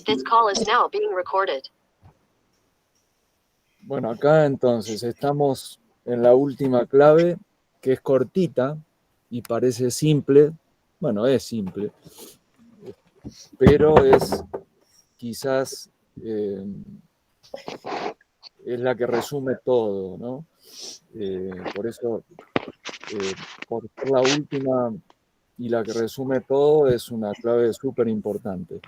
This call is now being recorded. Bueno, acá entonces estamos en la última clave, que es cortita y parece simple. Bueno, es simple, pero es quizás es la que resume todo, ¿no? Por eso, por ser la última y la que resume todo, es una clave súper importante.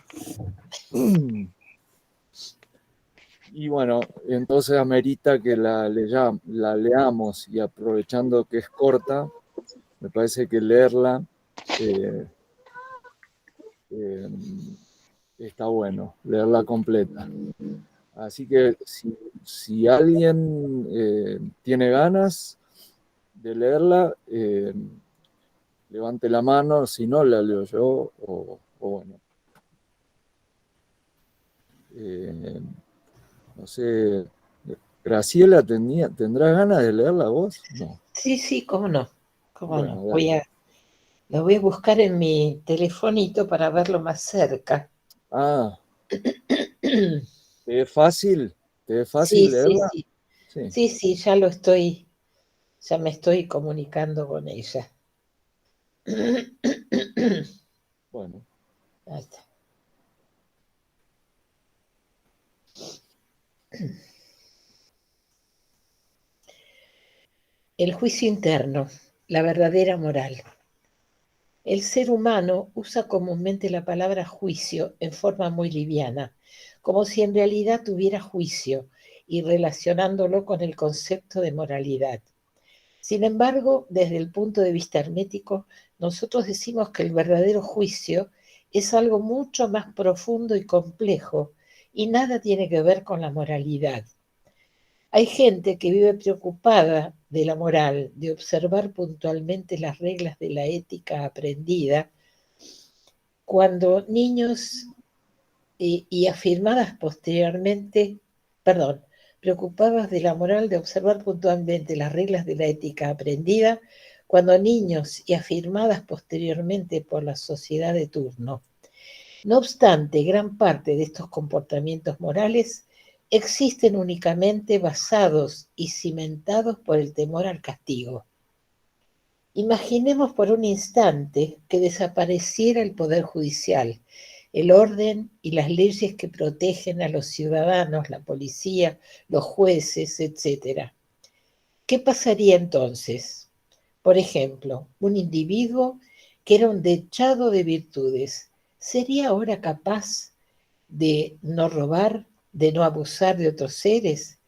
Y bueno, entonces amerita que la leamos, y aprovechando que es corta, me parece que leerla está bueno, leerla completa. Así que si alguien tiene ganas de leerla, levante la mano, si no la leo yo, o bueno. No sé, Graciela, ¿tendrás ganas de leerla vos? No. Sí, cómo no. Bueno, No. Lo voy a buscar en mi telefonito para verlo más cerca. Ah, ¿te es fácil? ¿Te es fácil leerla? Sí, ya me estoy comunicando con ella. Bueno. Ahí está. El juicio interno, la verdadera moral. El ser humano usa comúnmente la palabra juicio en forma muy liviana, como si en realidad tuviera juicio y relacionándolo con el concepto de moralidad. Sin embargo, desde el punto de vista hermético, nosotros decimos que el verdadero juicio es algo mucho más profundo y complejo y nada tiene que ver con la moralidad. Hay gente que vive preocupada de la moral, de observar puntualmente las reglas de la ética aprendida, cuando niños y afirmadas posteriormente, preocupadas de la moral de observar puntualmente las reglas de la ética aprendida, cuando niños y afirmadas posteriormente por la sociedad de turno. No obstante, gran parte de estos comportamientos morales existen únicamente basados y cimentados por el temor al castigo. Imaginemos por un instante que desapareciera el poder judicial, el orden y las leyes que protegen a los ciudadanos, la policía, los jueces, etc. ¿Qué pasaría entonces? Por ejemplo, un individuo que era un dechado de virtudes, ¿sería ahora capaz de no robar, de no abusar de otros seres,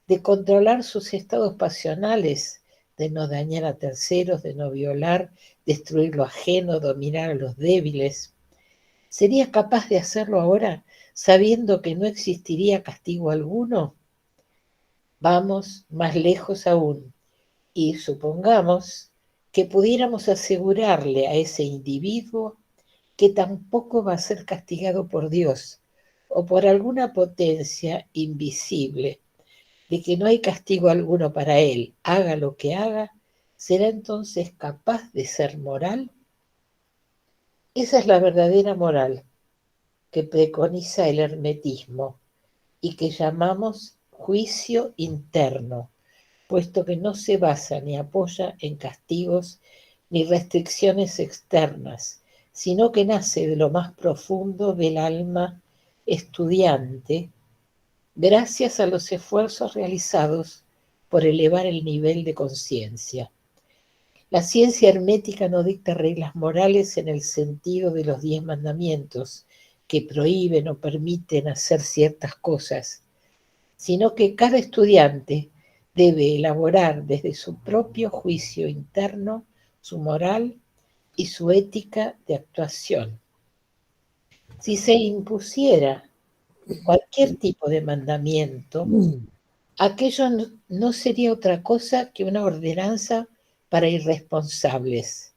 de controlar sus estados pasionales, de no dañar a terceros, de no violar, destruir lo ajeno, dominar a los débiles? ¿Sería capaz de hacerlo ahora sabiendo que no existiría castigo alguno? Vamos más lejos aún y supongamos que pudiéramos asegurarle a ese individuo que tampoco va a ser castigado por Dios o por alguna potencia invisible, de que no hay castigo alguno para él, haga lo que haga, ¿será entonces capaz de ser moral? Esa es la verdadera moral que preconiza el hermetismo y que llamamos juicio interno, puesto que no se basa ni apoya en castigos ni restricciones externas, sino que nace de lo más profundo del alma estudiante, gracias a los esfuerzos realizados por elevar el nivel de conciencia. La ciencia hermética no dicta reglas morales en el sentido de los 10 mandamientos, que prohíben o permiten hacer ciertas cosas, sino que cada estudiante debe elaborar desde su propio juicio interno su moral y su ética de actuación. Si se impusiera cualquier tipo de mandamiento, aquello no sería otra cosa que una ordenanza para irresponsables.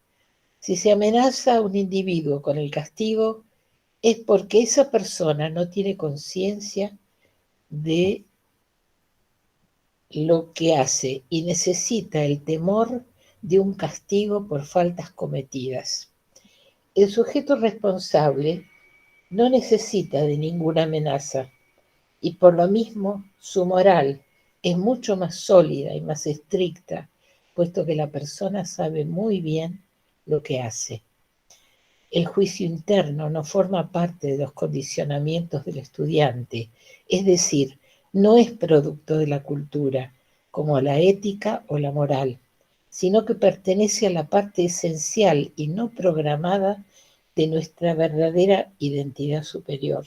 Si se amenaza a un individuo con el castigo, es porque esa persona no tiene conciencia de lo que hace y necesita el temor de un castigo por faltas cometidas. El sujeto responsable no necesita de ninguna amenaza y por lo mismo su moral es mucho más sólida y más estricta, puesto que la persona sabe muy bien lo que hace. El juicio interno no forma parte de los condicionamientos del estudiante, es decir, no es producto de la cultura, como la ética o la moral, sino que pertenece a la parte esencial y no programada de nuestra verdadera identidad superior.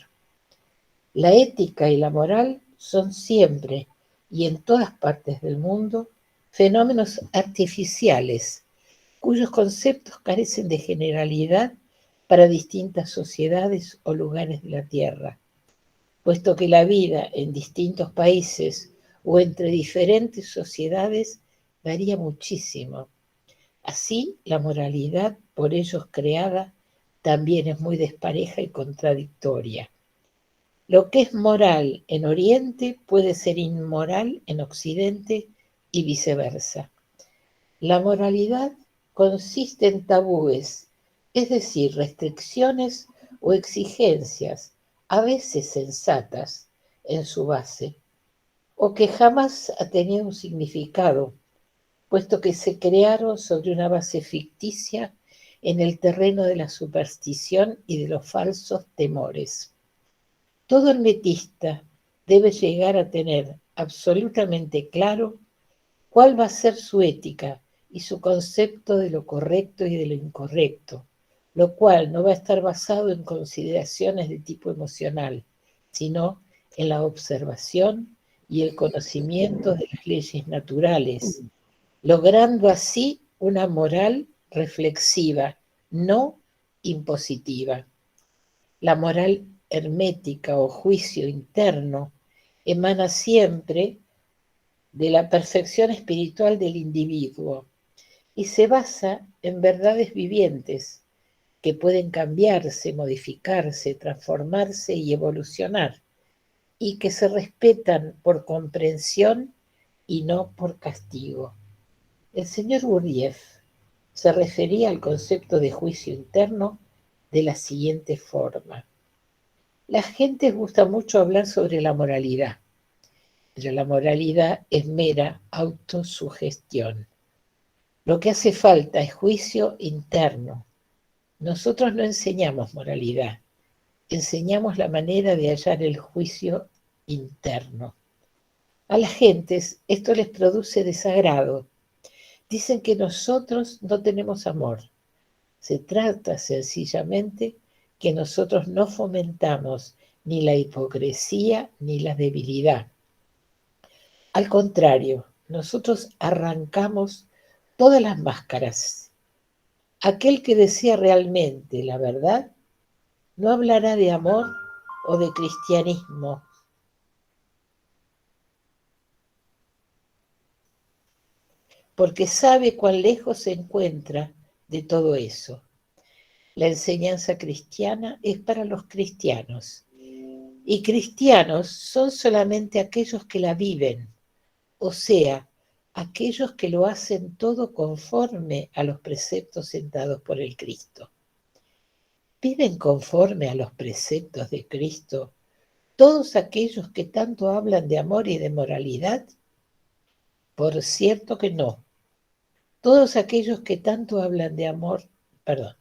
La ética y la moral son siempre y en todas partes del mundo fenómenos artificiales cuyos conceptos carecen de generalidad para distintas sociedades o lugares de la Tierra, puesto que la vida en distintos países o entre diferentes sociedades varía muchísimo. Así, la moralidad por ellos creada también es muy despareja y contradictoria. Lo que es moral en Oriente puede ser inmoral en Occidente y viceversa. La moralidad consiste en tabúes, es decir, restricciones o exigencias, a veces sensatas en su base, o que jamás ha tenido un significado, puesto que se crearon sobre una base ficticia en el terreno de la superstición y de los falsos temores. Todo hermetista debe llegar a tener absolutamente claro cuál va a ser su ética y su concepto de lo correcto y de lo incorrecto, lo cual no va a estar basado en consideraciones de tipo emocional, sino en la observación y el conocimiento de las leyes naturales, logrando así una moral reflexiva, no impositiva. La moral hermética o juicio interno emana siempre de la perfección espiritual del individuo y se basa en verdades vivientes que pueden cambiarse, modificarse, transformarse y evolucionar, y que se respetan por comprensión y no por castigo. El señor Gurdjieff se refería al concepto de juicio interno de la siguiente forma. La gente gusta mucho hablar sobre la moralidad, pero la moralidad es mera autosugestión. Lo que hace falta es juicio interno. Nosotros no enseñamos moralidad, enseñamos la manera de hallar el juicio interno. A las gentes esto les produce desagrado. Dicen que nosotros no tenemos amor. Se trata sencillamente que nosotros no fomentamos ni la hipocresía ni la debilidad. Al contrario, nosotros arrancamos todas las máscaras. Aquel que desea realmente la verdad no hablará de amor o de cristianismo, porque sabe cuán lejos se encuentra de todo eso. La enseñanza cristiana es para los cristianos, y cristianos son solamente aquellos que la viven, o sea, aquellos que lo hacen todo conforme a los preceptos sentados por el Cristo. ¿Viven conforme a los preceptos de Cristo todos aquellos que tanto hablan de amor y de moralidad? Por cierto que no. Todos aquellos que tanto hablan de amor, perdón,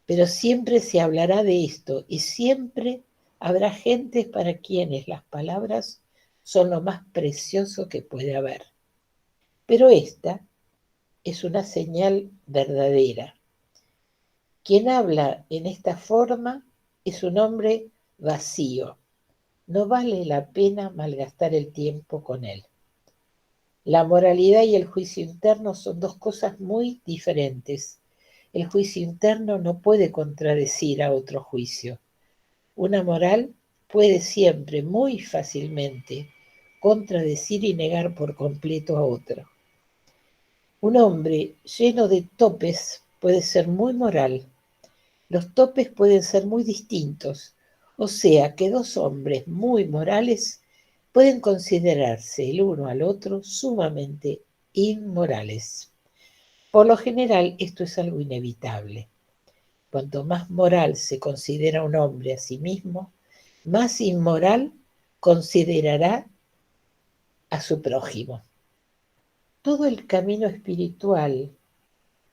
pero siempre se hablará de esto y siempre habrá gentes para quienes las palabras son lo más precioso que puede haber. Pero esta es una señal verdadera. Quien habla en esta forma es un hombre vacío. No vale la pena malgastar el tiempo con él. La moralidad y el juicio interno son dos cosas muy diferentes. El juicio interno no puede contradecir a otro juicio. Una moral puede siempre, muy fácilmente, contradecir y negar por completo a otro. Un hombre lleno de topes puede ser muy moral. Los topes pueden ser muy distintos, o sea que dos hombres muy morales pueden considerarse el uno al otro sumamente inmorales. Por lo general, esto es algo inevitable. Cuanto más moral se considera un hombre a sí mismo, más inmoral considerará a su prójimo. Todo el camino espiritual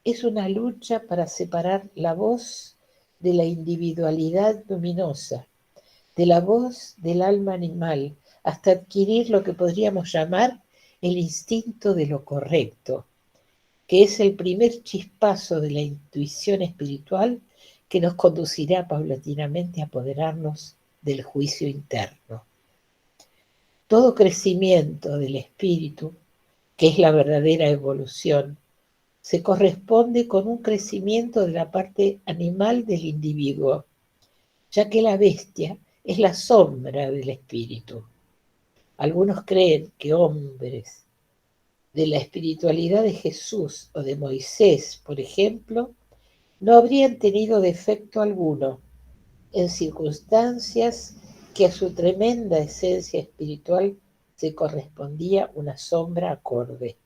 es una lucha para separar la voz de la individualidad luminosa, de la voz del alma animal, hasta adquirir lo que podríamos llamar el instinto de lo correcto, que es el primer chispazo de la intuición espiritual que nos conducirá paulatinamente a apoderarnos del juicio interno. Todo crecimiento del espíritu, que es la verdadera evolución, se corresponde con un crecimiento de la parte animal del individuo, ya que la bestia es la sombra del espíritu. Algunos creen que hombres de la espiritualidad de Jesús o de Moisés, por ejemplo, no habrían tenido defecto alguno en circunstancias que a su tremenda esencia espiritual se correspondía una sombra acorde.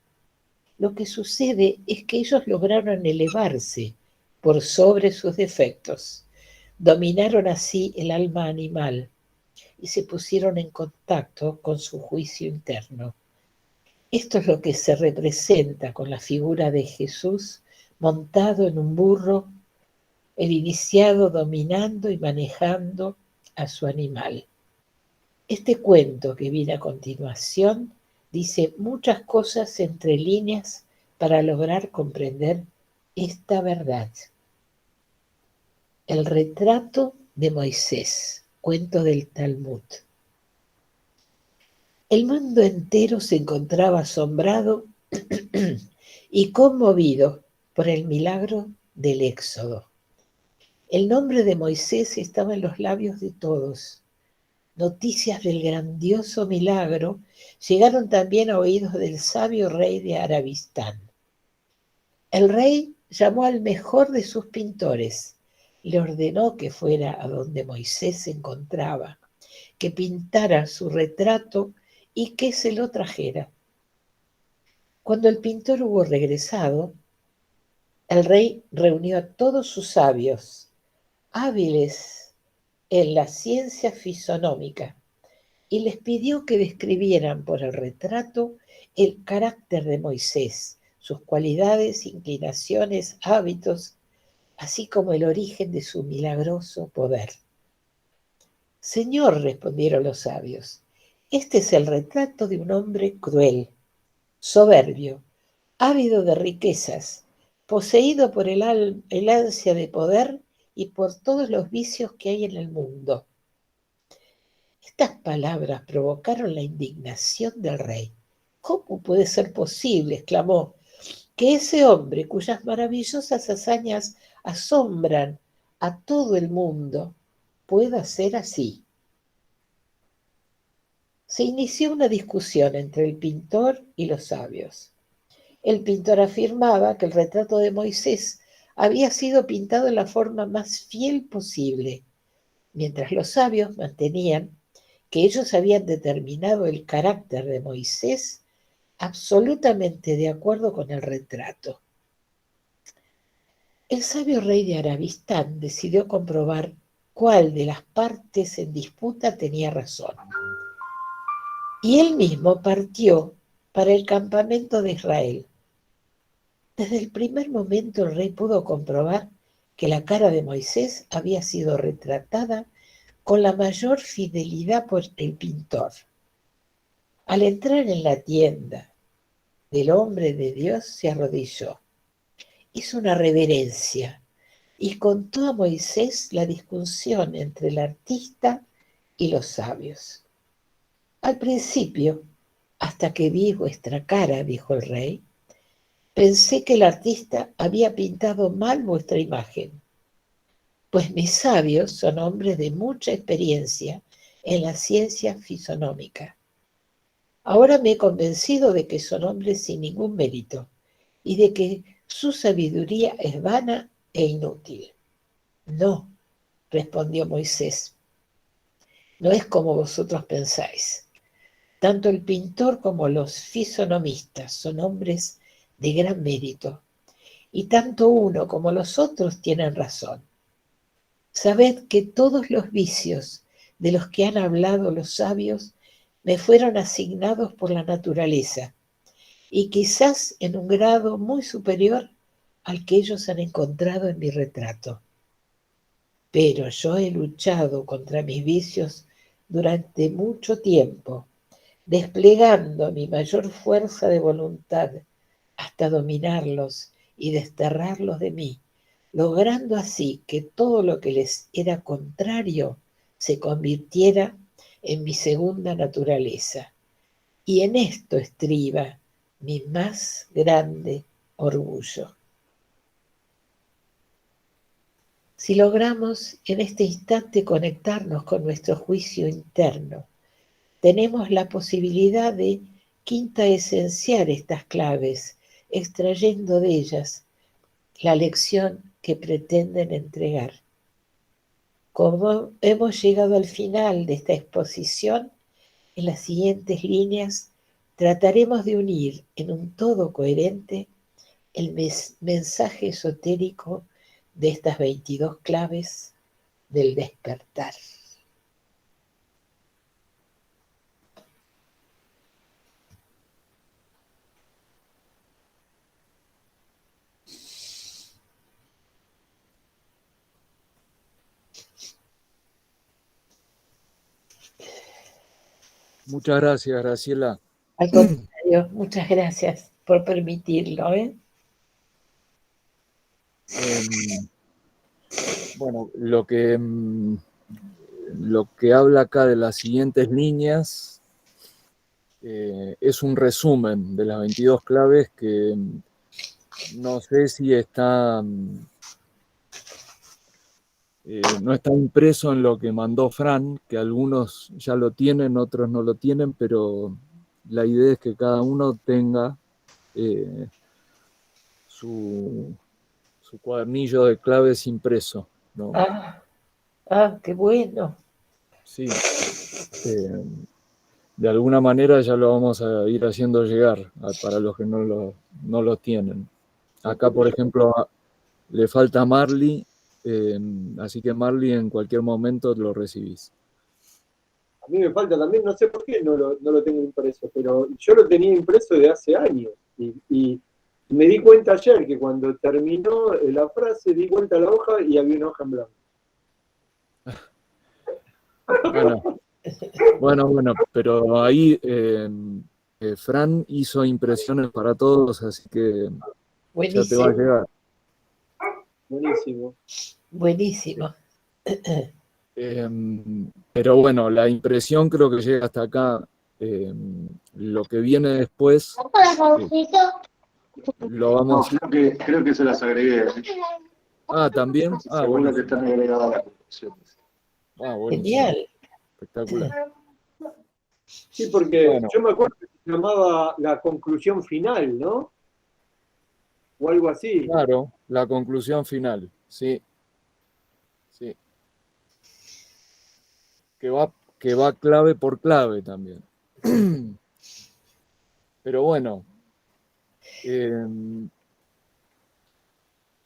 Lo que sucede es que ellos lograron elevarse por sobre sus defectos, dominaron así el alma animal y se pusieron en contacto con su juicio interno. Esto es lo que se representa con la figura de Jesús montado en un burro, el iniciado dominando y manejando a su animal. Este cuento que viene a continuación dice muchas cosas entre líneas para lograr comprender esta verdad. El retrato de Moisés, cuento del Talmud. El mundo entero se encontraba asombrado y conmovido por el milagro del Éxodo. El nombre de Moisés estaba en los labios de todos. Noticias del grandioso milagro llegaron también a oídos del sabio rey de Arabistán. El rey llamó al mejor de sus pintores, le ordenó que fuera a donde Moisés se encontraba, que pintara su retrato y que se lo trajera. Cuando el pintor hubo regresado, el rey reunió a todos sus sabios, hábiles en la ciencia fisonómica, y les pidió que describieran por el retrato el carácter de Moisés, sus cualidades, inclinaciones, hábitos, así como el origen de su milagroso poder. Señor, respondieron los sabios, este es el retrato de un hombre cruel, soberbio, ávido de riquezas, poseído por el ansia de poder y por todos los vicios que hay en el mundo. Estas palabras provocaron la indignación del rey. ¿Cómo puede ser posible, exclamó, que ese hombre cuyas maravillosas hazañas asombran a todo el mundo pueda ser así? Se inició una discusión entre el pintor y los sabios. El pintor afirmaba que el retrato de Moisés había sido pintado en la forma más fiel posible, mientras los sabios mantenían que ellos habían determinado el carácter de Moisés absolutamente de acuerdo con el retrato. El sabio rey de Arabistán decidió comprobar cuál de las partes en disputa tenía razón. Y él mismo partió para el campamento de Israel. Desde el primer momento el rey pudo comprobar que la cara de Moisés había sido retratada con la mayor fidelidad por el pintor. Al entrar en la tienda del hombre de Dios se arrodilló, hizo una reverencia y contó a Moisés la discusión entre el artista y los sabios. Al principio, hasta que vi vuestra cara, dijo el rey, pensé que el artista había pintado mal vuestra imagen, pues mis sabios son hombres de mucha experiencia en la ciencia fisonómica. Ahora me he convencido de que son hombres sin ningún mérito y de que su sabiduría es vana e inútil. No, respondió Moisés, no es como vosotros pensáis. Tanto el pintor como los fisonomistas son hombres de gran mérito, y tanto uno como los otros tienen razón. Sabed que todos los vicios de los que han hablado los sabios me fueron asignados por la naturaleza, y quizás en un grado muy superior al que ellos han encontrado en mi retrato. Pero yo he luchado contra mis vicios durante mucho tiempo, desplegando mi mayor fuerza de voluntad hasta dominarlos y desterrarlos de mí, logrando así que todo lo que les era contrario se convirtiera en mi segunda naturaleza. Y en esto estriba mi más grande orgullo. Si logramos en este instante conectarnos con nuestro juicio interno, tenemos la posibilidad de quintaesenciar estas claves, extrayendo de ellas la lección que pretenden entregar. Como hemos llegado al final de esta exposición, en las siguientes líneas trataremos de unir en un todo coherente el mensaje esotérico de estas 22 claves del despertar. Muchas gracias, Graciela. Al contrario, muchas gracias por permitirlo. Bueno, lo que habla acá de las siguientes líneas es un resumen de las 22 claves que no sé si está... no está impreso en lo que mandó Fran, que algunos ya lo tienen, otros no lo tienen, pero la idea es que cada uno tenga su cuadernillo de claves impreso, ¿no? Qué bueno. Sí. De alguna manera ya lo vamos a ir haciendo llegar para los que no lo tienen. Acá, por ejemplo, le falta Marley, así que Marley en cualquier momento lo recibís. A mí me falta también, no sé por qué no lo tengo impreso, pero yo lo tenía impreso de hace años. Y me di cuenta ayer que cuando terminó la frase, di vuelta a la hoja y había una hoja en blanco. Bueno, pero ahí Fran hizo impresiones para todos, así que Buenísimo. ya te va a llegar. Buenísimo. Buenísimo. Pero bueno, la impresión creo que llega hasta acá. Lo que viene después lo vamos... No, creo que se las agregué. ¿también? Seguro que están agregadas las conclusiones. Buenísimo. Genial. Espectacular. Sí, porque Bueno. yo me acuerdo que se llamaba la conclusión final, ¿no? O algo así. Claro, la conclusión final, sí. Sí. Que va clave por clave también. Pero bueno,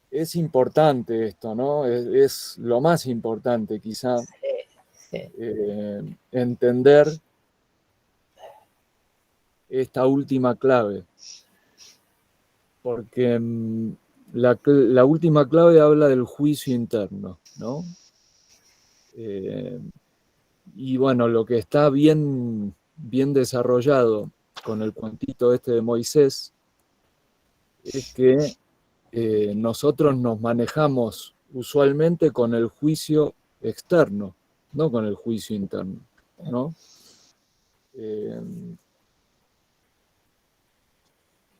es importante esto, ¿no? Es lo más importante, quizá, Sí. entender esta última clave. Porque la última clave habla del juicio interno, ¿no? Y bueno, lo que está bien desarrollado con el cuentito este de Moisés es que nosotros nos manejamos usualmente con el juicio externo, no con el juicio interno, ¿no?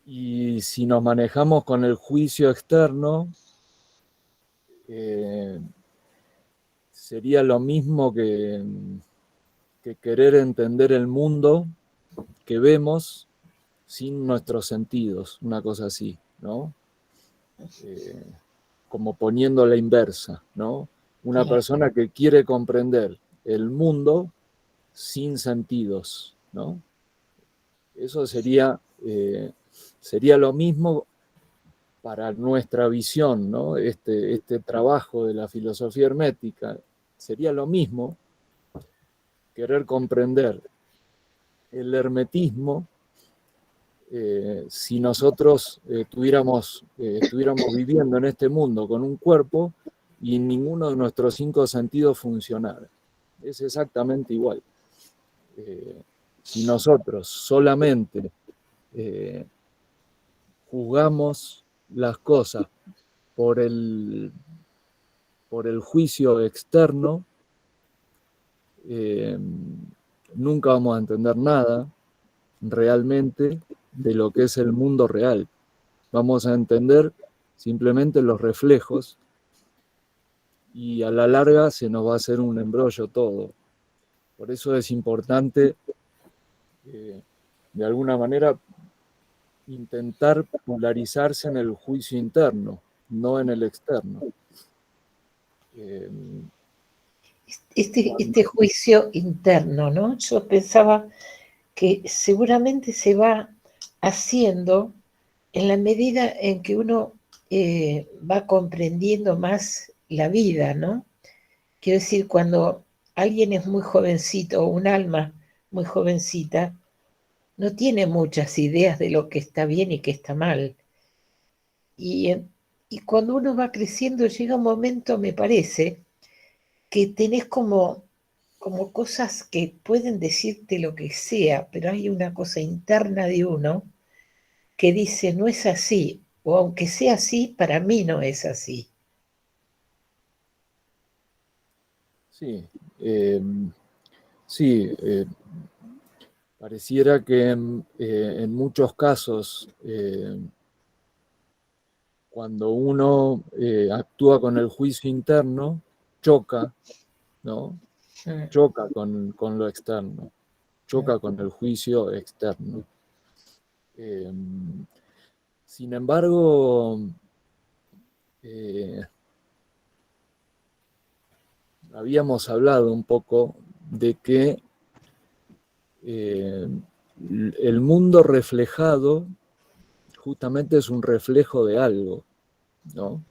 Y si nos manejamos con el juicio externo, sería lo mismo que querer entender el mundo que vemos sin nuestros sentidos, una cosa así, ¿no? Como poniendo la inversa, ¿no? Una persona que quiere comprender el mundo sin sentidos, ¿no? Eso sería lo mismo para nuestra visión, ¿no? Este trabajo de la filosofía hermética, sería lo mismo querer comprender el hermetismo si nosotros estuviéramos viviendo en este mundo con un cuerpo y ninguno de nuestros 5 sentidos funcionara. Es exactamente igual. Si nosotros solamente juzgamos las cosas por el juicio externo, nunca vamos a entender nada realmente de lo que es el mundo real. Vamos a entender simplemente los reflejos y a la larga se nos va a hacer un embrollo todo. Por eso es importante, de alguna manera, intentar polarizarse en el juicio interno, no en el externo. Este juicio interno, ¿no? Yo pensaba que seguramente se va haciendo en la medida en que uno va comprendiendo más la vida, ¿no? Quiero decir, cuando alguien es muy jovencito o un alma muy jovencita, no tiene muchas ideas de lo que está bien y que está mal. Y cuando uno va creciendo llega un momento, me parece, que tenés como cosas que pueden decirte lo que sea, pero hay una cosa interna de uno que dice, no es así, o aunque sea así, para mí no es así. Sí, sí, pareciera que en muchos casos, cuando uno actúa con el juicio interno, choca, ¿no? Choca con lo externo, choca con el juicio externo. Sin embargo, habíamos hablado un poco de que el mundo reflejado justamente es un reflejo de algo, ¿no?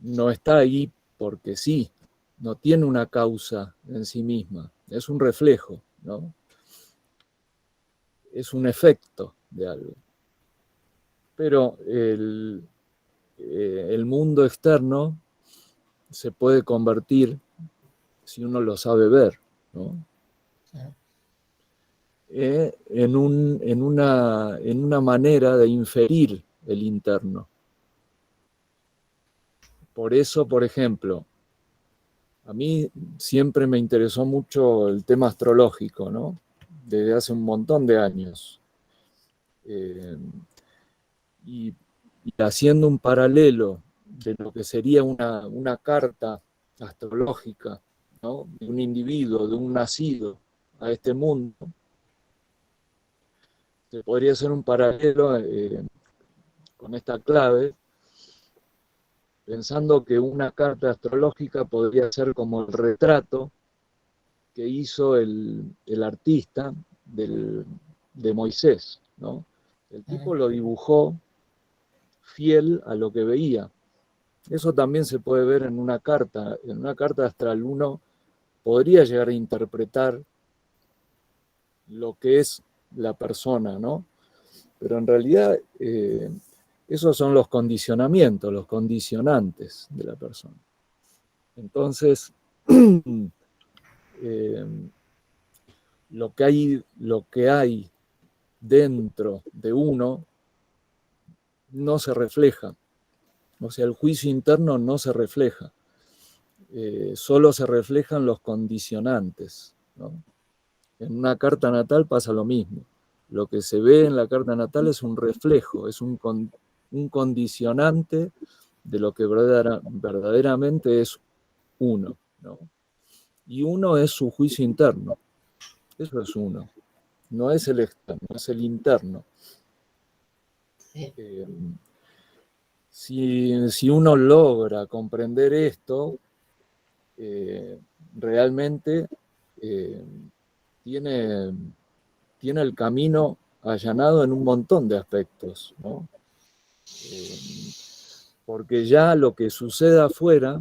No está ahí porque sí, no tiene una causa en sí misma, es un reflejo, ¿no? Es un efecto de algo. Pero el mundo externo se puede convertir, si uno lo sabe ver, ¿no? En una manera de inferir el interno. Por eso, por ejemplo, a mí siempre me interesó mucho el tema astrológico, ¿no? Desde hace un montón de años. Y haciendo un paralelo de lo que sería una carta astrológica, ¿no? De un individuo, de un nacido a este mundo, se podría hacer un paralelo con esta clave, pensando que una carta astrológica podría ser como el retrato que hizo el artista de Moisés, ¿no? El tipo lo dibujó fiel a lo que veía. Eso también se puede ver en una carta. En una carta astral uno podría llegar a interpretar lo que es la persona, ¿no? Pero en realidad esos son los condicionamientos, los condicionantes de la persona. Entonces, lo que hay dentro de uno no se refleja. O sea, el juicio interno no se refleja. Solo se reflejan los condicionantes, ¿no? En una carta natal pasa lo mismo. Lo que se ve en la carta natal es un reflejo, es un condicionante de lo que verdaderamente es uno, ¿no? Y uno es su juicio interno. Eso es uno. No es el externo, es el interno. Si uno logra comprender esto, realmente tiene el camino allanado en un montón de aspectos, ¿no? Porque ya lo que suceda afuera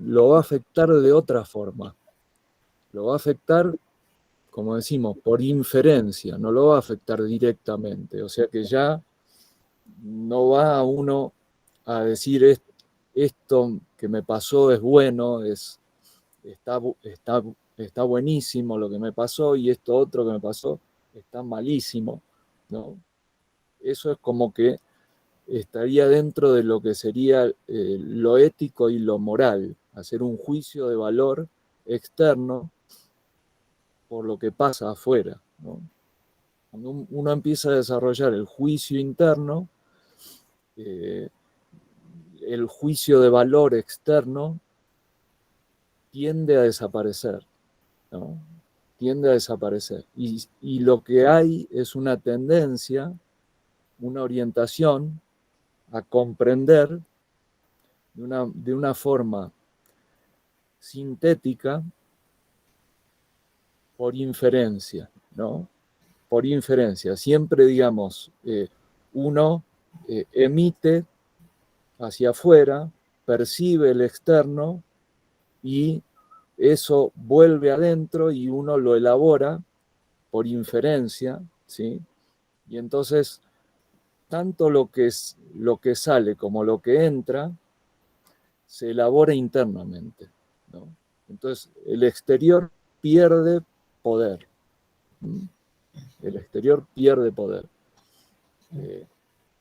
lo va a afectar de otra forma. Lo va a afectar, como decimos, por inferencia, no lo va a afectar directamente. O sea que ya no va uno a decir esto que me pasó es bueno, está buenísimo lo que me pasó, y esto otro que me pasó está malísimo, ¿no? Eso es como que estaría dentro de lo que sería lo ético y lo moral, hacer un juicio de valor externo por lo que pasa afuera, ¿no? Cuando uno empieza a desarrollar el juicio interno, el juicio de valor externo tiende a desaparecer, ¿no? Tiende a desaparecer. Y lo que hay es una tendencia, una orientación a comprender de una forma sintética por inferencia, ¿no? Por inferencia. Siempre, digamos, uno emite hacia afuera, percibe el externo y eso vuelve adentro y uno lo elabora por inferencia, ¿sí? Y entonces, tanto lo que sale como lo que entra se elabora internamente, ¿no? Entonces, el exterior pierde poder. El exterior pierde poder.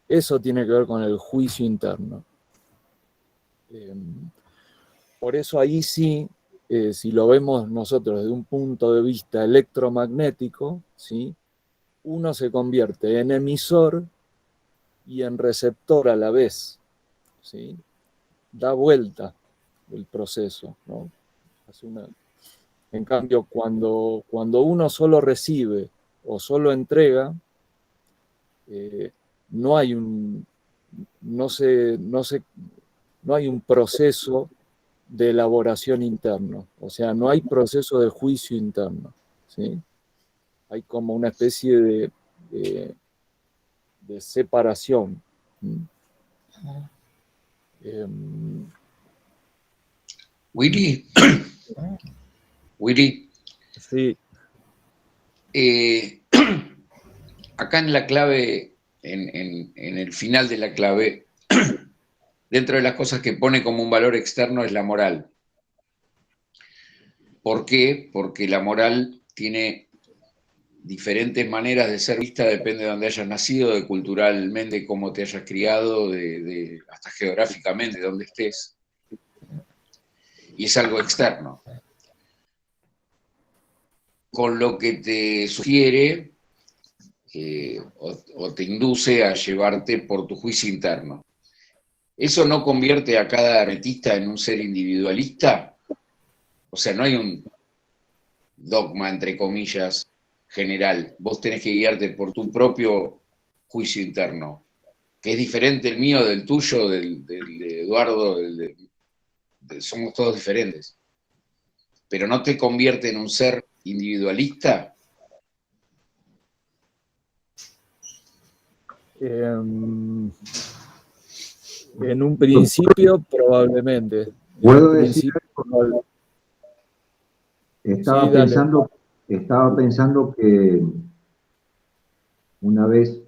Eso tiene que ver con el juicio interno. Por eso ahí sí, si lo vemos nosotros desde un punto de vista electromagnético, ¿sí? Uno se convierte en emisor y en receptor a la vez, ¿sí? Da vuelta el proceso, ¿no? En cambio, cuando uno solo recibe o solo entrega, no hay un proceso de elaboración interno, o sea, no hay proceso de juicio interno, ¿sí? Hay como una especie de separación. Willy, Sí. Acá en la clave, en el final de la clave, dentro de las cosas que pone como un valor externo es la moral. ¿Por qué? Porque la moral tiene diferentes maneras de ser vista, depende de dónde hayas nacido, de culturalmente, cómo te hayas criado, hasta geográficamente, de dónde estés. Y es algo externo. Con lo que te sugiere o te induce a llevarte por tu juicio interno. ¿Eso no convierte a cada artista en un ser individualista? O sea, no hay un dogma, entre comillas, general. Vos tenés que guiarte por tu propio juicio interno, que es diferente el mío, del tuyo, del de Eduardo, somos todos diferentes. Pero ¿no te convierte en un ser individualista? En un principio, probablemente. Puedo decir, estaba pensando que una vez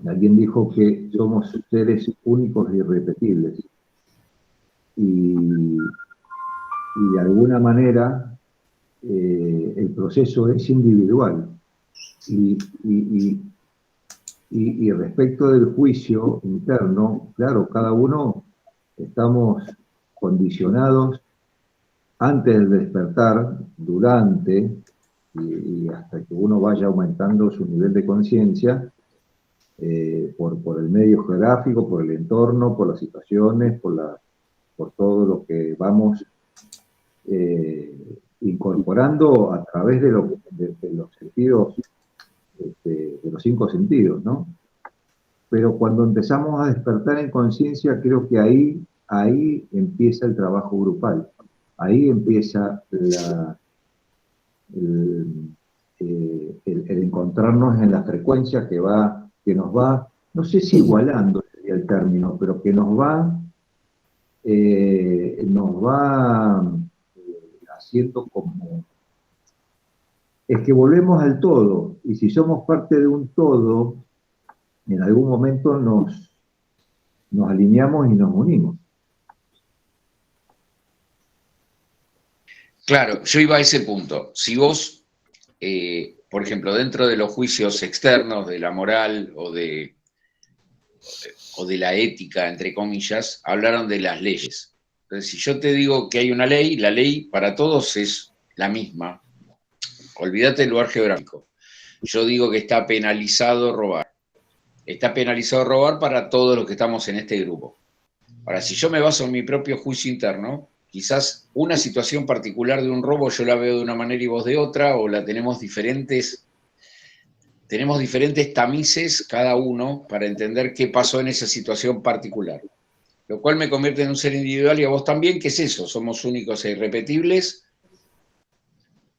alguien dijo que somos seres únicos e irrepetibles. Y de alguna manera el proceso es individual. Y respecto del juicio interno, claro, cada uno estamos condicionados antes del despertar, durante y hasta que uno vaya aumentando su nivel de conciencia, por el medio geográfico, por el entorno, por las situaciones, por todo lo que vamos incorporando a través de los sentidos, de los 5 sentidos, ¿no? Pero cuando empezamos a despertar en conciencia, creo que ahí empieza el trabajo grupal. Ahí empieza el encontrarnos en la frecuencia que nos va, no sé si igualando sería el término, pero que nos va haciendo como, es que volvemos al todo, y si somos parte de un todo, en algún momento nos alineamos y nos unimos. Claro, yo iba a ese punto. Si vos, por ejemplo, dentro de los juicios externos, de la moral o de la ética, entre comillas, hablaron de las leyes. Entonces, si yo te digo que hay una ley, la ley para todos es la misma. Olvídate del lugar geográfico. Yo digo que está penalizado robar. Está penalizado robar para todos los que estamos en este grupo. Ahora, si yo me baso en mi propio juicio interno, quizás una situación particular de un robo yo la veo de una manera y vos de otra, o la tenemos diferentes tamices cada uno para entender qué pasó en esa situación particular. Lo cual me convierte en un ser individual y a vos también, ¿qué es eso? Somos únicos e irrepetibles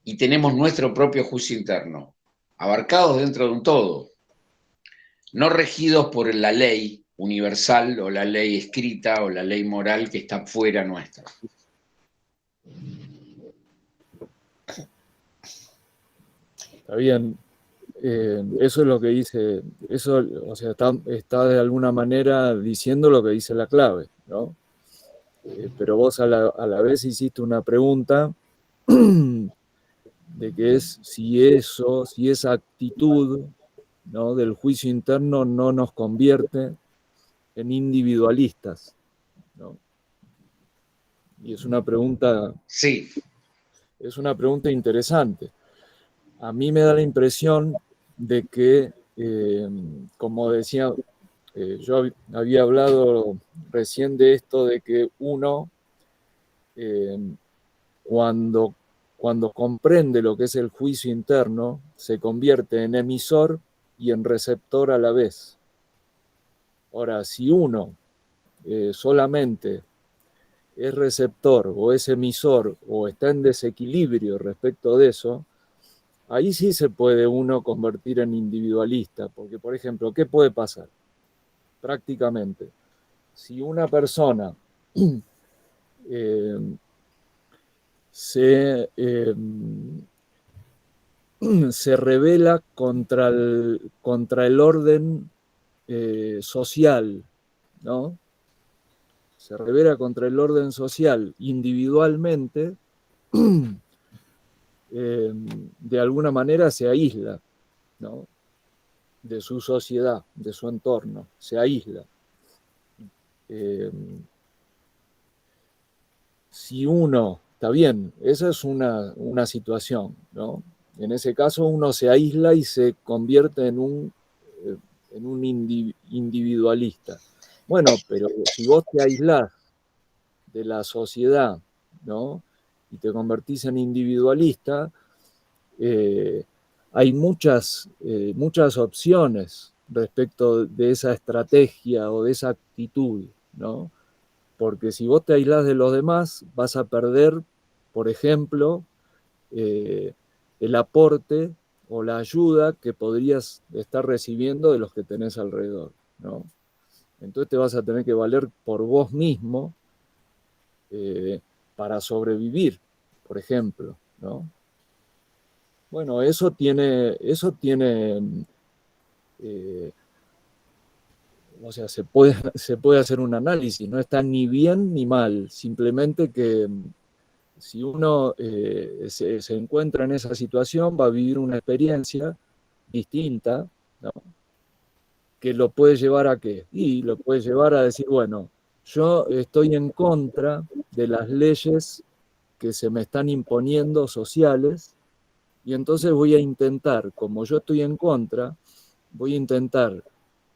y tenemos nuestro propio juicio interno, abarcados dentro de un todo, no regidos por la ley universal o la ley escrita o la ley moral que está fuera nuestra. Está bien. Eso es lo que dice, eso, o sea, está de alguna manera diciendo lo que dice la clave, ¿no? Pero vos a la vez hiciste una pregunta de que es si esa actitud, ¿no?, del juicio interno no nos convierte en individualistas, ¿no? Y es una pregunta, sí, es una pregunta interesante. A mí me da la impresión de que, como decía, yo había hablado recién de esto, de que uno, cuando comprende lo que es el juicio interno, se convierte en emisor y en receptor a la vez. Ahora, si uno solamente es receptor o es emisor o está en desequilibrio respecto de eso, ahí sí se puede uno convertir en individualista, porque, por ejemplo, ¿qué puede pasar? Prácticamente, si una persona se rebela contra el orden social, ¿no? Se rebela contra el orden social individualmente, de alguna manera se aísla, ¿no?, de su sociedad, de su entorno, se aísla. Si uno, está bien, esa es una situación, ¿no? En ese caso uno se aísla y se convierte en un individualista. Bueno, pero si vos te aislás de la sociedad, ¿no?, y te convertís en individualista, hay muchas opciones respecto de esa estrategia o de esa actitud, ¿no? Porque si vos te aislás de los demás, vas a perder, por ejemplo, el aporte o la ayuda que podrías estar recibiendo de los que tenés alrededor, ¿no? Entonces te vas a tener que valer por vos mismo para sobrevivir, por ejemplo, ¿no? Bueno, eso tiene o sea, se puede hacer un análisis, no está ni bien ni mal, simplemente que si uno se encuentra en esa situación, va a vivir una experiencia distinta, ¿no?, que lo puede llevar a ¿qué? Y lo puede llevar a decir, bueno, yo estoy en contra de las leyes que se me están imponiendo sociales, y entonces voy a intentar, como yo estoy en contra, voy a intentar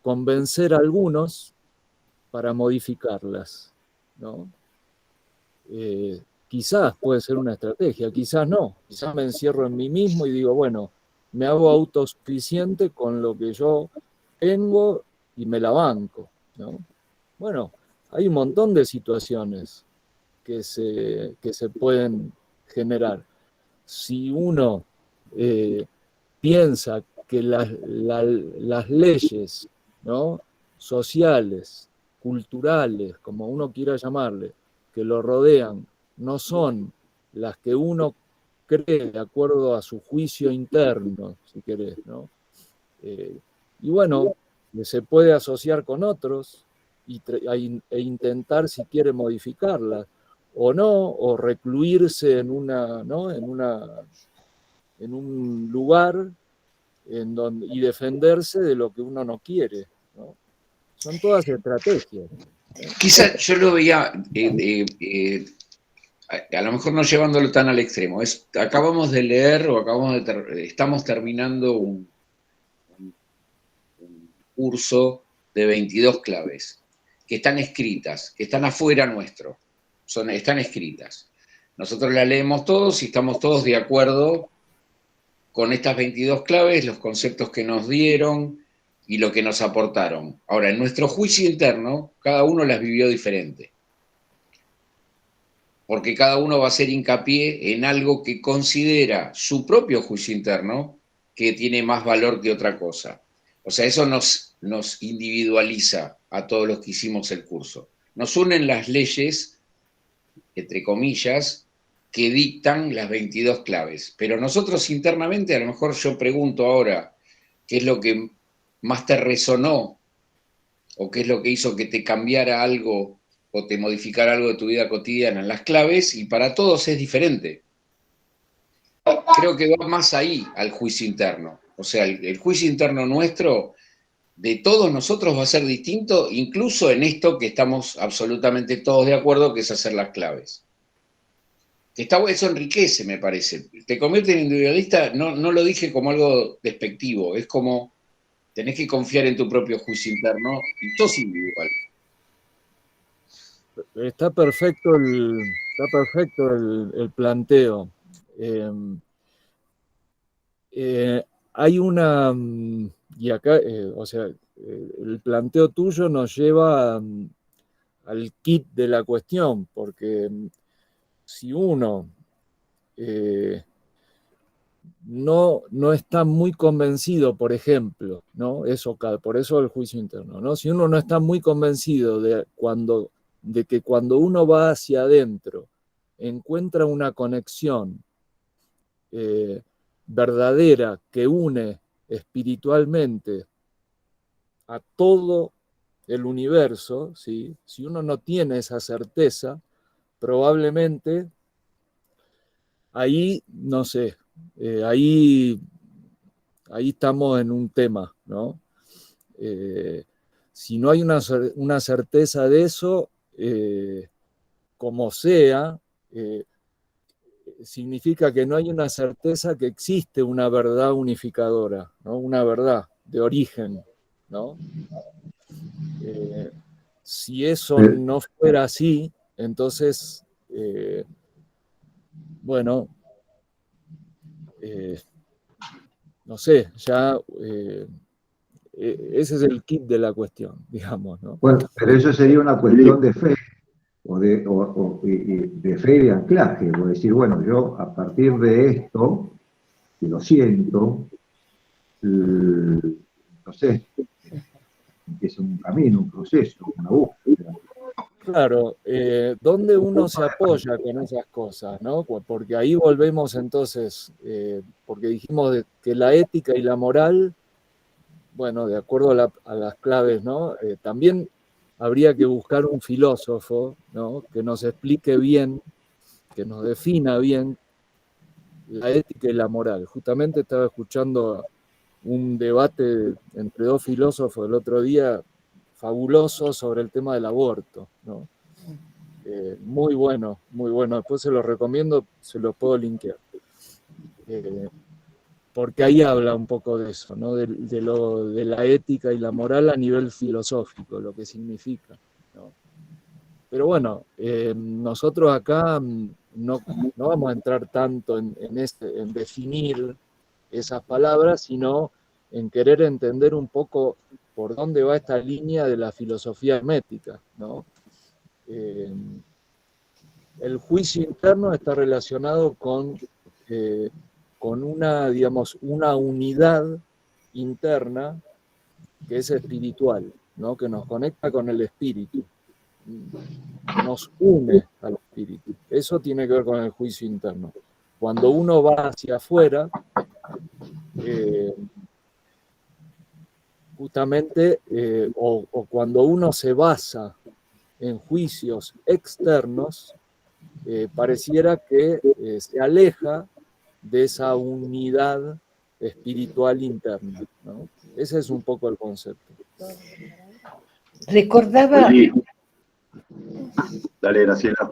convencer a algunos para modificarlas, ¿no? Quizás puede ser una estrategia, quizás no. Quizás me encierro en mí mismo y digo, bueno, me hago autosuficiente con lo que yo tengo y me la banco, ¿no? Bueno, hay un montón de situaciones que se pueden generar. Si uno piensa que las leyes, ¿no?, sociales, culturales, como uno quiera llamarle, que lo rodean, no son las que uno cree de acuerdo a su juicio interno, si querés, ¿no? Y bueno, se puede asociar con otros e intentar, si quiere, modificarlas, o no, o recluirse en un lugar y defenderse de lo que uno no quiere, ¿no? Son todas estrategias. Quizá yo lo veía, a lo mejor no llevándolo tan al extremo. Acabamos de leer o estamos terminando un curso de 22 claves que están escritas, que están afuera nuestro, están escritas. Nosotros las leemos todos y estamos todos de acuerdo con estas 22 claves, los conceptos que nos dieron y lo que nos aportaron. Ahora, en nuestro juicio interno, cada uno las vivió diferente. Porque cada uno va a hacer hincapié en algo que considera su propio juicio interno que tiene más valor que otra cosa. O sea, eso nos individualiza a todos los que hicimos el curso. Nos unen las leyes, entre comillas, que dictan las 22 claves. Pero nosotros internamente, a lo mejor yo pregunto ahora, ¿qué es lo que más te resonó? ¿O qué es lo que hizo que te cambiara algo o te modificara algo de tu vida cotidiana en las claves? Y para todos es diferente. Creo que va más ahí al juicio interno. O sea, el juicio interno nuestro, de todos nosotros, va a ser distinto, incluso en esto que estamos absolutamente todos de acuerdo, que es hacer las claves. Eso enriquece, me parece. Te convierte en individualista, no lo dije como algo despectivo, es como tenés que confiar en tu propio juicio interno y sos individual. Está perfecto el planteo. Hay una, y acá, o sea, el planteo tuyo nos lleva al kit de la cuestión, porque si uno no está muy convencido, por ejemplo, ¿no? Por eso el juicio interno, ¿no? Si uno no está muy convencido de que cuando uno va hacia adentro encuentra una conexión verdadera que une espiritualmente a todo el universo, ¿sí? Si uno no tiene esa certeza, probablemente ahí, no sé, ahí estamos en un tema, ¿no? Si no hay una certeza de eso, como sea, significa que no hay una certeza que existe una verdad unificadora, ¿no? Una verdad de origen, ¿no? Si eso no fuera así, entonces, bueno, no sé, ya ese es el kit de la cuestión, digamos, ¿no? Bueno, pero eso sería una cuestión de fe, de fe y de anclaje, o decir, bueno, yo a partir de esto, que lo siento, no sé, empieza un camino, un proceso, una búsqueda. Claro, ¿dónde uno se apoya con esas cosas, ¿no? Porque ahí volvemos entonces, porque dijimos que la ética y la moral, bueno, de acuerdo a las claves, ¿no? También habría que buscar un filósofo, ¿no?, que nos explique bien, que nos defina bien la ética y la moral. Justamente estaba escuchando un debate entre dos filósofos el otro día, fabuloso, sobre el tema del aborto, ¿no? Muy bueno, muy bueno. Después se los recomiendo, se los puedo linkear. Porque ahí habla un poco de eso, ¿no? De la ética y la moral a nivel filosófico, lo que significa, ¿no? Pero bueno, nosotros acá no vamos a entrar tanto en definir esas palabras, sino en querer entender un poco por dónde va esta línea de la filosofía hermética, ¿no? El juicio interno está relacionado con con una, digamos, una unidad interna que es espiritual, ¿no? Que nos conecta con el espíritu, que nos une al espíritu. Eso tiene que ver con el juicio interno. Cuando uno va hacia afuera, justamente, o cuando uno se basa en juicios externos, pareciera que se aleja de esa unidad espiritual interna, ¿no? Ese es un poco el concepto. Recordaba, Oli, dale, Graciela.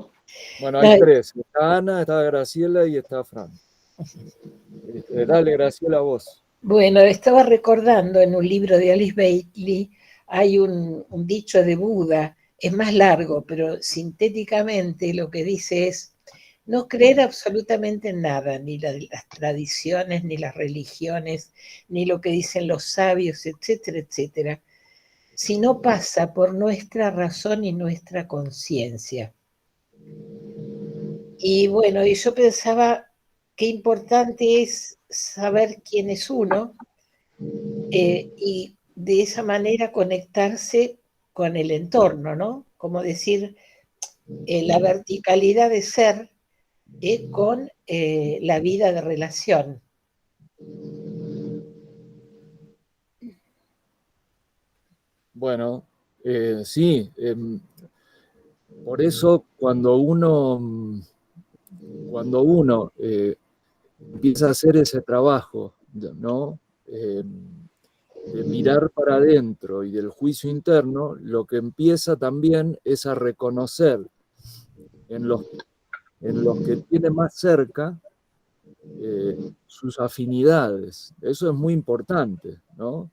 Bueno, hay tres. Está Ana, está Graciela y está Fran. Dale, Graciela, vos. bueno, estaba recordando en un libro de Alice Bailey, hay un dicho de Buda, es más largo, pero sintéticamente lo que dice es no creer absolutamente en nada, ni las tradiciones, ni las religiones, ni lo que dicen los sabios, etcétera, etcétera, si no pasa por nuestra razón y nuestra conciencia. Y bueno, y yo pensaba qué importante es saber quién es uno y de esa manera conectarse con el entorno, ¿no? Como decir, la verticalidad de ser con la vida de relación. Bueno, sí. Por eso cuando uno empieza a hacer ese trabajo, ¿no? De mirar para adentro y del juicio interno, lo que empieza también es a reconocer en los que tiene más cerca sus afinidades. Eso es muy importante, ¿no?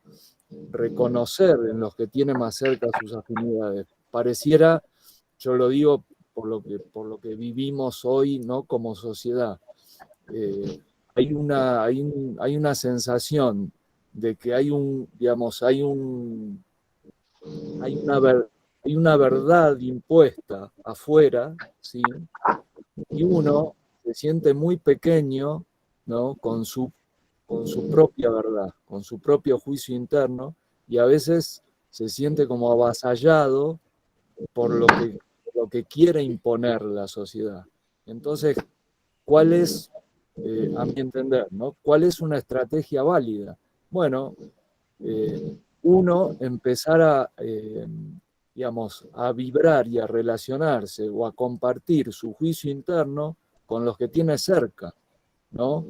Reconocer en los que tiene más cerca sus afinidades. Pareciera, yo lo digo por lo que vivimos hoy, ¿no? Como sociedad. Hay una sensación de que hay una verdad impuesta afuera, ¿sí? Y uno se siente muy pequeño, ¿no? Con su propia verdad, con su propio juicio interno, y a veces se siente como avasallado por lo que quiere imponer la sociedad. Entonces, ¿cuál es, a mi entender, ¿no? ¿Cuál es una estrategia válida? Bueno, uno empezar a vibrar y a relacionarse o a compartir su juicio interno con los que tiene cerca, ¿no?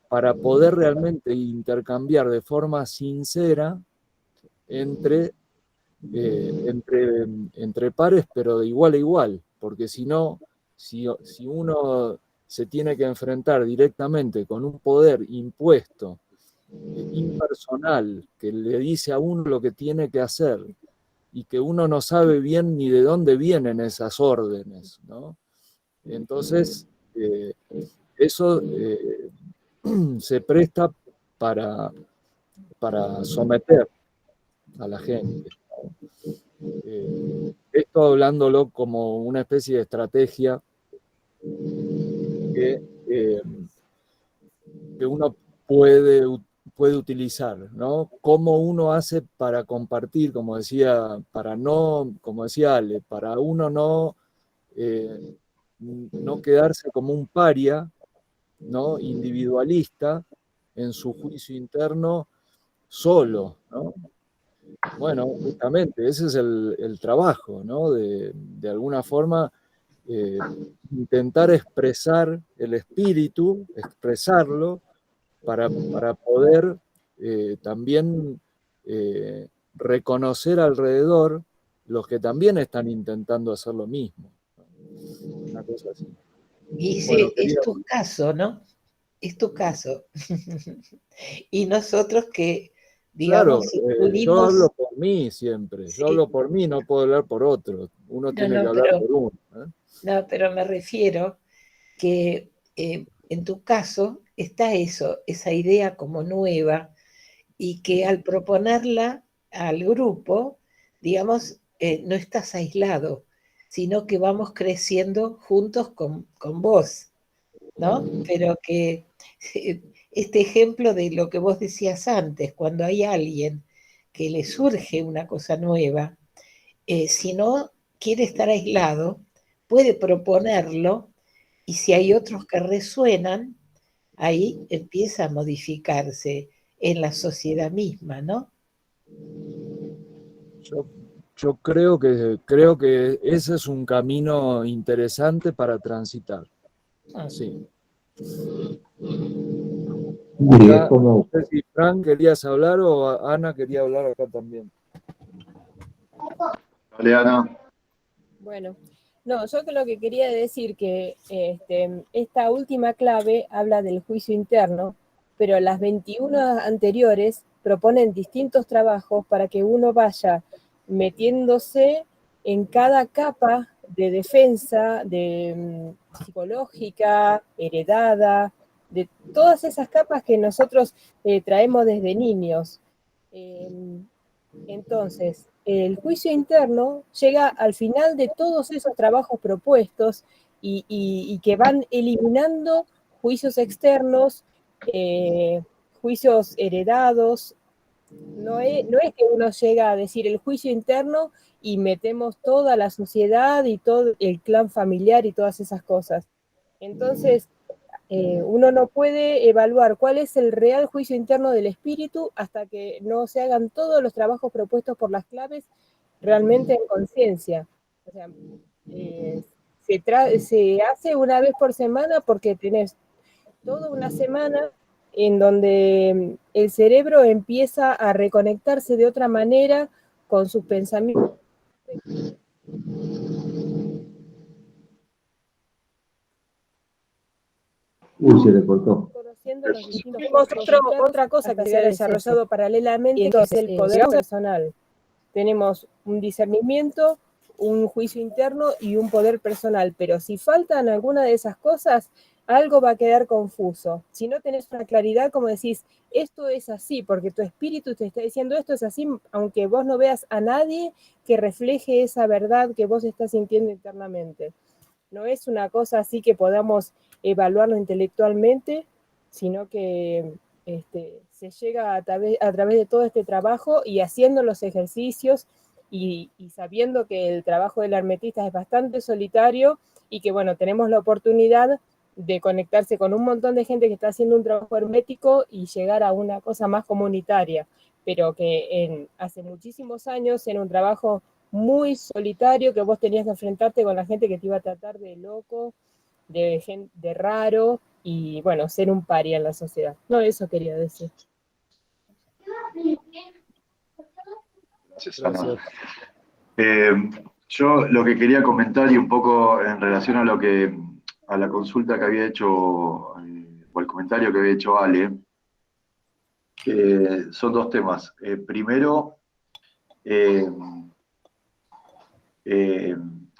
Para poder realmente intercambiar de forma sincera entre pares, pero de igual a igual, porque si no, si uno se tiene que enfrentar directamente con un poder impuesto, impersonal, que le dice a uno lo que tiene que hacer y que uno no sabe bien ni de dónde vienen esas órdenes, ¿no? Entonces, eso se presta para someter a la gente. Esto hablándolo como una especie de estrategia que uno puede utilizar, ¿no? Cómo uno hace para compartir, como decía Ale, para uno no quedarse como un paria, ¿no? Individualista en su juicio interno solo, ¿no? Bueno, justamente ese es el trabajo, ¿no? De alguna forma intentar expresar el espíritu, expresarlo, para poder también reconocer alrededor los que también están intentando hacer lo mismo. Una cosa así. Y Bueno, sí, es tu caso, ¿no? Es tu caso. Y nosotros que, claro, digamos, yo unimos... hablo por mí siempre. Sí. Yo hablo por mí, no puedo hablar por otro. Uno tiene que hablar por uno. No, pero me refiero que en tu caso está eso, esa idea como nueva, y que al proponerla al grupo, digamos, no estás aislado, sino que vamos creciendo juntos con vos. ¿no? Pero que este ejemplo de lo que vos decías antes, cuando hay alguien que le surge una cosa nueva, si no quiere estar aislado, puede proponerlo y si hay otros que resuenan, ahí empieza a modificarse en la sociedad misma, ¿no? Yo, yo creo que ese es un camino interesante para transitar. Sí. Y es Acá, como, no sé si Fran querías hablar o Ana quería hablar acá también. Dale, Ana. Bueno, no, yo lo que quería decir que esta última clave habla del juicio interno, pero las 21 anteriores proponen distintos trabajos para que uno vaya metiéndose en cada capa de defensa, psicológica, heredada, de todas esas capas que nosotros traemos desde niños. Entonces, el juicio interno llega al final de todos esos trabajos propuestos y que van eliminando juicios externos, juicios heredados. No es que uno llega a decir el juicio interno y metemos toda la sociedad y todo el clan familiar y todas esas cosas. Entonces, uno no puede evaluar cuál es el real juicio interno del espíritu hasta que no se hagan todos los trabajos propuestos por las claves realmente en conciencia. O sea, se hace una vez por semana porque tenés toda una semana en donde el cerebro empieza a reconectarse de otra manera con sus pensamientos. se le cortó. Conociendo los distintos otra cosa que se ha desarrollado paralelamente, que es el poder personal. Tenemos un discernimiento, un juicio interno y un poder personal, pero si faltan alguna de esas cosas, algo va a quedar confuso. Si no tenés una claridad, como decís, esto es así, porque tu espíritu te está diciendo esto es así, aunque vos no veas a nadie que refleje esa verdad que vos estás sintiendo internamente. No es una cosa así que podamos evaluarlo intelectualmente, sino que se llega a través de todo este trabajo y haciendo los ejercicios y sabiendo que el trabajo del hermetista es bastante solitario y que, bueno, tenemos la oportunidad de conectarse con un montón de gente que está haciendo un trabajo hermético y llegar a una cosa más comunitaria, pero que hace muchísimos años era un trabajo muy solitario, que vos tenías que enfrentarte con la gente que te iba a tratar de loco, de raro, y bueno, ser un paria en la sociedad. No, eso quería decir. Gracias. Yo lo que quería comentar y un poco en relación a la consulta que había hecho, o el comentario que había hecho Ale, que son dos temas. Primero,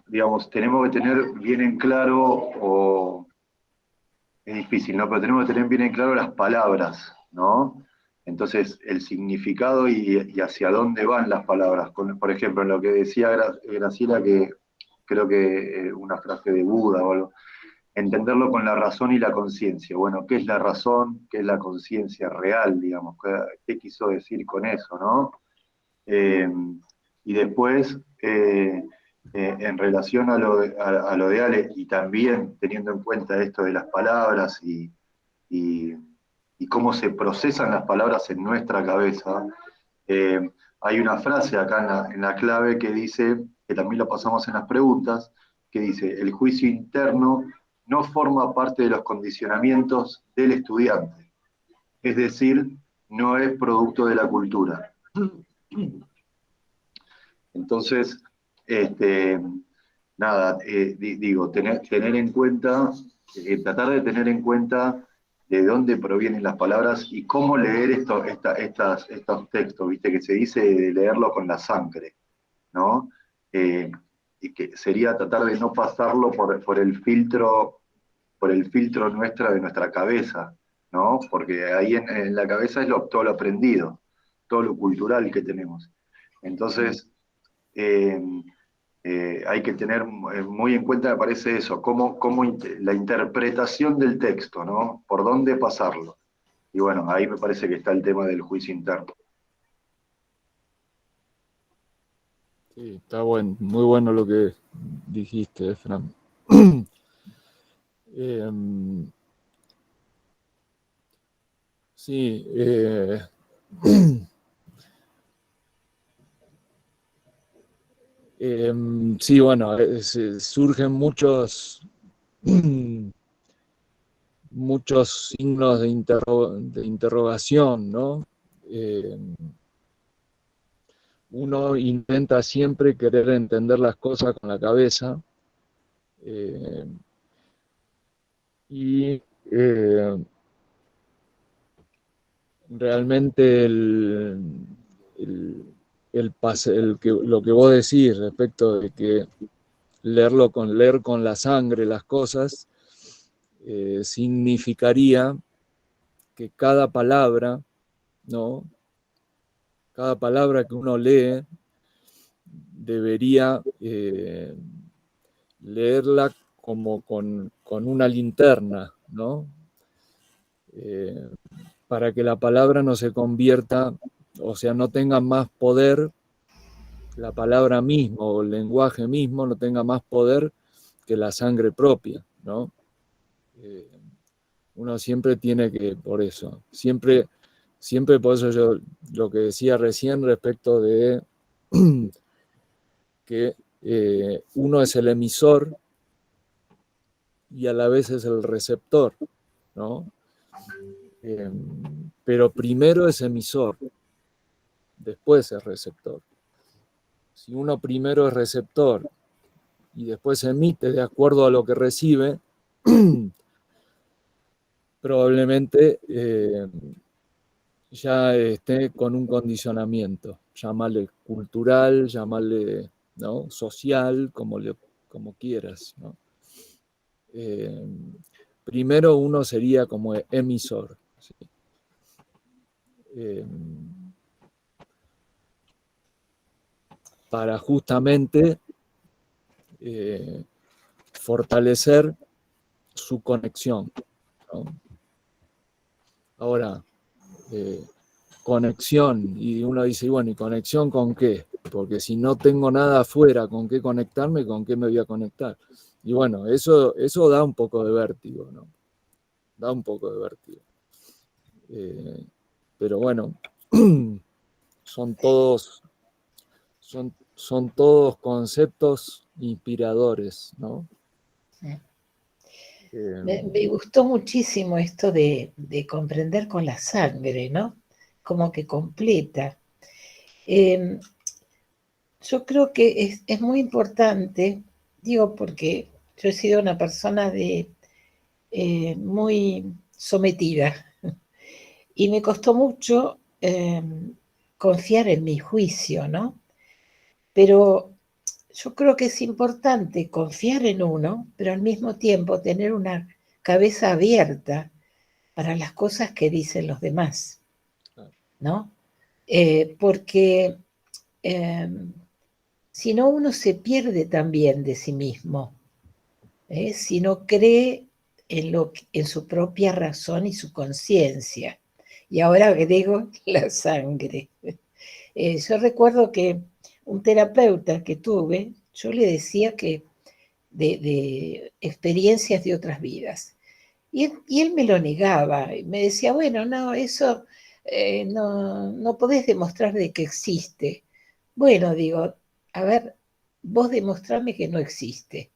digamos, tenemos que tener bien en claro, es difícil, ¿no? Pero tenemos que tener bien en claro las palabras, ¿no? Entonces, el significado y hacia dónde van las palabras. Por ejemplo, en lo que decía Graciela, que creo que una frase de Buda o algo, entenderlo con la razón y la conciencia. Bueno, ¿qué es la razón? ¿Qué es la conciencia real, digamos? ¿Qué quiso decir con eso, no? Y después, en relación a lo de Ale, y también teniendo en cuenta esto de las palabras y cómo se procesan las palabras en nuestra cabeza, hay una frase acá en la clave que dice, que también lo pasamos en las preguntas, que dice, el juicio interno no forma parte de los condicionamientos del estudiante, es decir, no es producto de la cultura. Entonces, nada, digo, tener en cuenta, tratar de tener en cuenta de dónde provienen las palabras y cómo leer estos textos, viste, que se dice de leerlo con la sangre, ¿no? Y que sería tratar de no pasarlo por el filtro de nuestra cabeza, ¿no? Porque ahí en la cabeza es todo lo aprendido, todo lo cultural que tenemos. Entonces, hay que tener muy en cuenta, me parece eso, la interpretación del texto, ¿no? Por dónde pasarlo. Y bueno, ahí me parece que está el tema del juicio interno. Sí, está bueno, muy bueno lo que dijiste, Fran. Sí, sí, bueno, surgen muchos signos de interrogación, ¿no? Uno intenta siempre querer entender las cosas con la cabeza y realmente lo que vos decís respecto de que leer con la sangre las cosas significaría que cada palabra, ¿no? Cada palabra que uno lee debería leerla como con una linterna, ¿no? Para que la palabra no se convierta, o sea, no tenga más poder, la palabra misma o el lenguaje mismo no tenga más poder que la sangre propia, ¿no? Uno siempre tiene que, por eso, siempre por eso yo lo que decía recién respecto de que uno es el emisor y a la vez es el receptor, ¿no? Pero primero es emisor, después es receptor. Si uno primero es receptor y después emite de acuerdo a lo que recibe, probablemente ya esté con un condicionamiento, llamarle cultural, llamarle, ¿no? Social, como quieras, ¿no? Primero uno sería como emisor, ¿sí? Para justamente fortalecer su conexión, ¿no? Ahora, conexión, y uno dice, bueno, ¿y conexión con qué? Porque si no tengo nada afuera con qué conectarme, ¿con qué me voy a conectar? Y bueno, eso da un poco de vértigo, ¿no? Da un poco de vértigo. Pero bueno, son todos conceptos inspiradores, ¿no? Me gustó muchísimo esto de comprender con la sangre, ¿no? Como que completa. Yo creo que es muy importante, digo, porque yo he sido una persona muy sometida y me costó mucho confiar en mi juicio, ¿no? Pero yo creo que es importante confiar en uno, pero al mismo tiempo tener una cabeza abierta para las cosas que dicen los demás, ¿no? Porque si no, uno se pierde también de sí mismo, si no cree en su propia razón y su conciencia. Y ahora agrego la sangre. Yo recuerdo que un terapeuta que tuve, yo le decía que de experiencias de otras vidas. Y él me lo negaba, y me decía, bueno, no, eso no podés demostrar de que existe. Bueno, digo, a ver, vos demostrame que no existe.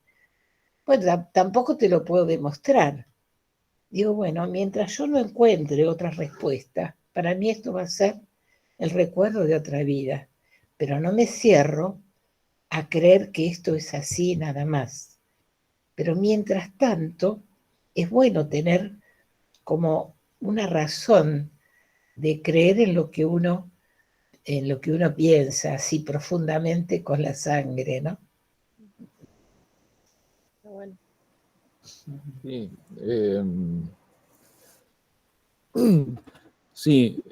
Bueno, tampoco te lo puedo demostrar. Digo, bueno, mientras yo no encuentre otra respuesta, para mí esto va a ser el recuerdo de otra vida, pero no me cierro a creer que esto es así nada más. Pero mientras tanto, es bueno tener como una razón de creer en lo que uno piensa así profundamente con la sangre, ¿no? Bueno. Sí, sí,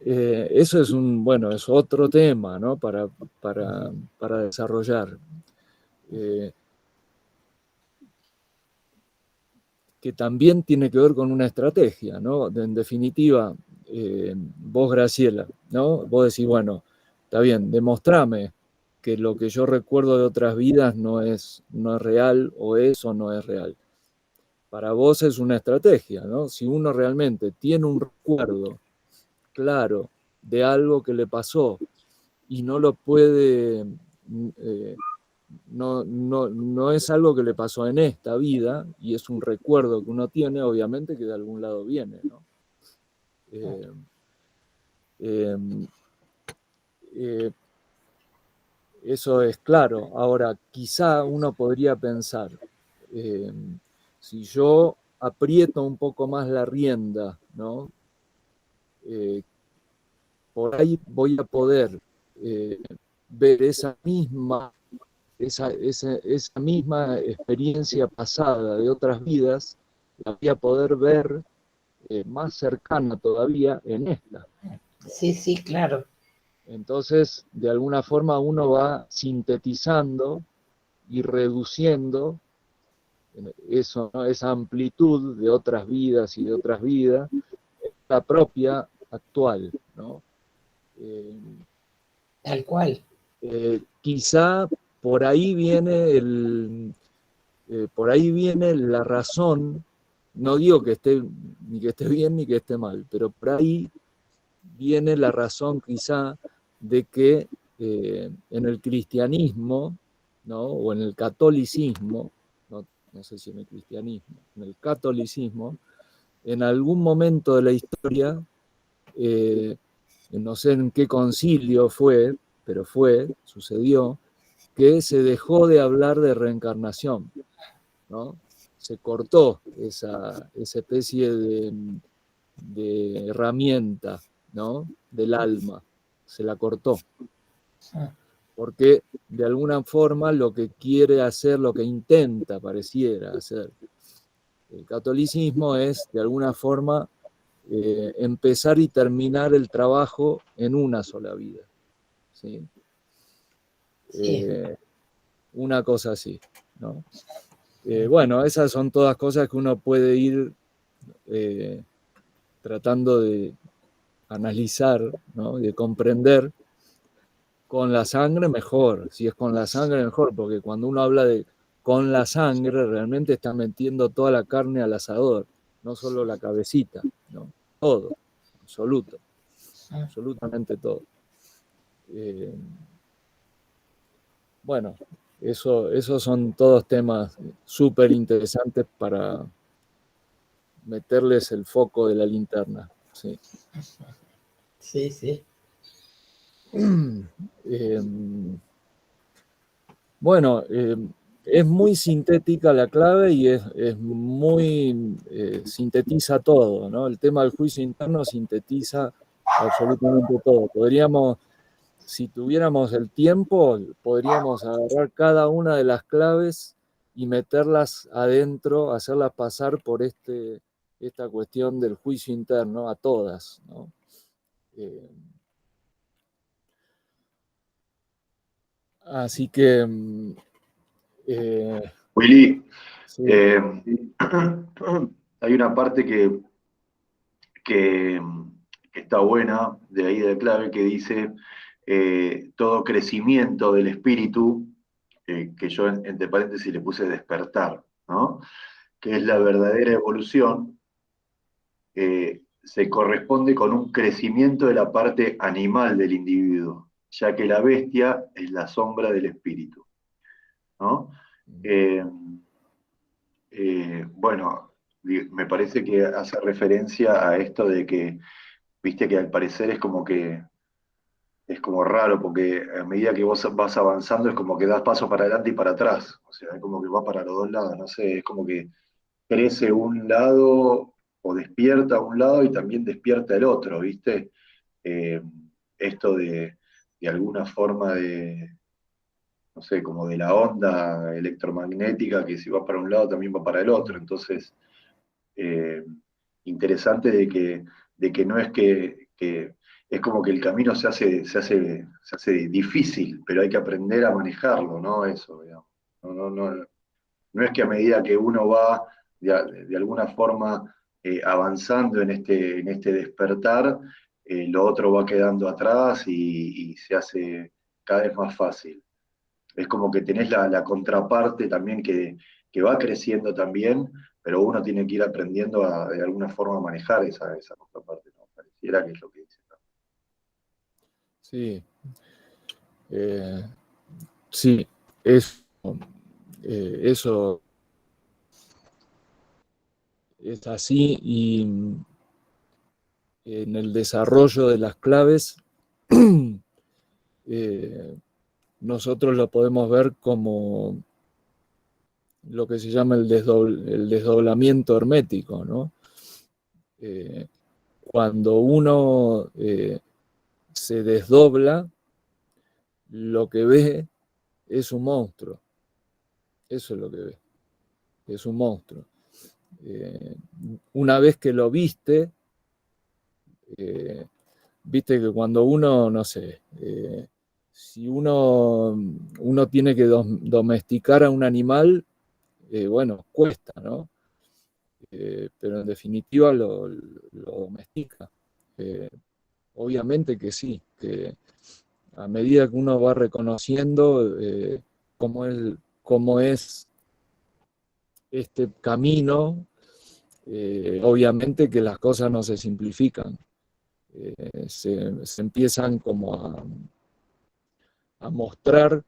eso es es otro tema, ¿no? Para desarrollar. que también tiene que ver con una estrategia, ¿no? En definitiva, vos, Graciela, ¿no? Vos decís, bueno, está bien, demostrame que lo que yo recuerdo de otras vidas no es real, o eso no es real. Para vos es una estrategia, ¿no? Si uno realmente tiene un recuerdo claro de algo que le pasó y no lo puede... no es algo que le pasó en esta vida, y es un recuerdo que uno tiene, obviamente que de algún lado viene, ¿no? Eso es claro. Ahora, quizá uno podría pensar, si yo aprieto un poco más la rienda, ¿no? Por ahí voy a poder ver esa misma experiencia pasada de otras vidas, la voy a poder ver más cercana todavía en esta. Sí, sí, claro. Entonces, de alguna forma uno va sintetizando y reduciendo eso, ¿no? Esa amplitud de otras vidas y de otras vidas, la propia actual, ¿no? Tal cual. Quizá por ahí viene por ahí viene la razón, no digo que esté ni que esté bien ni que esté mal, pero por ahí viene la razón quizá de que en el cristianismo, ¿no? O en el catolicismo, no sé si en el cristianismo, en el catolicismo, en algún momento de la historia, no sé en qué concilio fue, pero sucedió, que se dejó de hablar de reencarnación, ¿no? Se cortó esa especie de herramienta, ¿no? Del alma, se la cortó. Porque de alguna forma lo que quiere hacer, lo que intenta, pareciera hacer el catolicismo es de alguna forma empezar y terminar el trabajo en una sola vida, ¿sí? Sí. Una cosa así, ¿no? Bueno, esas son todas cosas que uno puede ir tratando de analizar, ¿no? De comprender. Con la sangre mejor, si es con la sangre mejor, porque cuando uno habla de con la sangre, realmente está metiendo toda la carne al asador, no solo la cabecita, ¿no? Todo, absolutamente todo. Bueno, esos son todos temas súper interesantes para meterles el foco de la linterna, ¿sí? Sí, sí. Bueno, es muy sintética la clave y es muy, sintetiza todo, ¿no? El tema del juicio interno sintetiza absolutamente todo. Podríamos, si tuviéramos el tiempo, podríamos agarrar cada una de las claves y meterlas adentro, hacerlas pasar por esta cuestión del juicio interno a todas, ¿no? Así que... Willy, sí. hay una parte que está buena de ahí de clave que dice todo crecimiento del espíritu, que yo entre paréntesis le puse despertar, ¿no? Que es la verdadera evolución, se corresponde con un crecimiento de la parte animal del individuo, ya que la bestia es la sombra del espíritu, ¿no? Bueno, me parece que hace referencia a esto de que, viste que al parecer es como raro, porque a medida que vos vas avanzando es como que das paso para adelante y para atrás, o sea, es como que va para los dos lados, no sé, es como que crece un lado o despierta un lado y también despierta el otro, ¿viste? Eh, esto de alguna forma de, no sé, como de la onda electromagnética, que si va para un lado también va para el otro, entonces eh, interesante de que no es que es como que el camino se hace difícil, pero hay que aprender a manejarlo, ¿no? Eso, digamos. No es que a medida que uno va de alguna forma avanzando en este despertar, lo otro va quedando atrás y se hace cada vez más fácil. Es como que tenés la contraparte también que va creciendo también, pero uno tiene que ir aprendiendo de alguna forma a manejar esa contraparte, ¿no? Pareciera que es lo que dice. Sí, sí, eso es así y en el desarrollo de las claves nosotros lo podemos ver como lo que se llama el desdoblamiento hermético, ¿no? Cuando uno se desdobla, lo que ve es un monstruo. Eso es lo que ve. Es un monstruo. Una vez que lo viste, viste que cuando uno, no sé, si uno tiene que domesticar a un animal, bueno, cuesta, ¿no? Pero en definitiva lo domestica. Obviamente que sí, que a medida que uno va reconociendo cómo es este camino, obviamente que las cosas no se simplifican. Se empiezan como a mostrar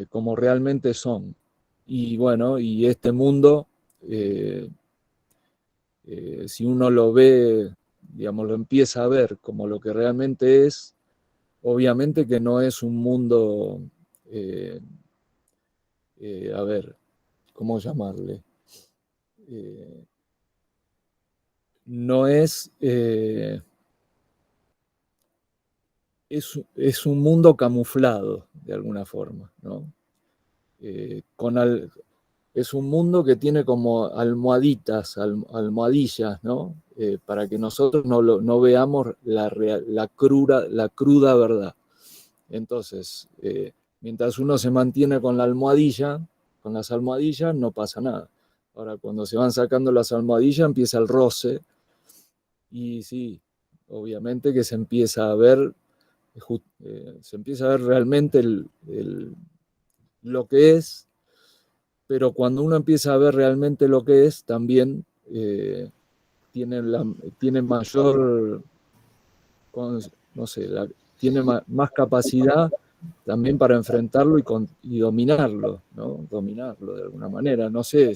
como realmente son. Y bueno, y este mundo, si uno lo ve, digamos, lo empieza a ver como lo que realmente es, obviamente que no es un mundo, a ver, ¿cómo llamarle? No es, es un mundo camuflado, de alguna forma, ¿no? Es un mundo que tiene como almohaditas, almohadillas, ¿no? Para que nosotros no veamos la cruda verdad. Entonces, mientras uno se mantiene con la almohadilla, con las almohadillas, no pasa nada. Ahora, cuando se van sacando las almohadillas, empieza el roce, y sí, obviamente que se empieza a ver realmente lo que es, pero cuando uno empieza a ver realmente lo que es, también tiene mayor, no sé, tiene más capacidad también para enfrentarlo y dominarlo, ¿no? Dominarlo de alguna manera. No sé,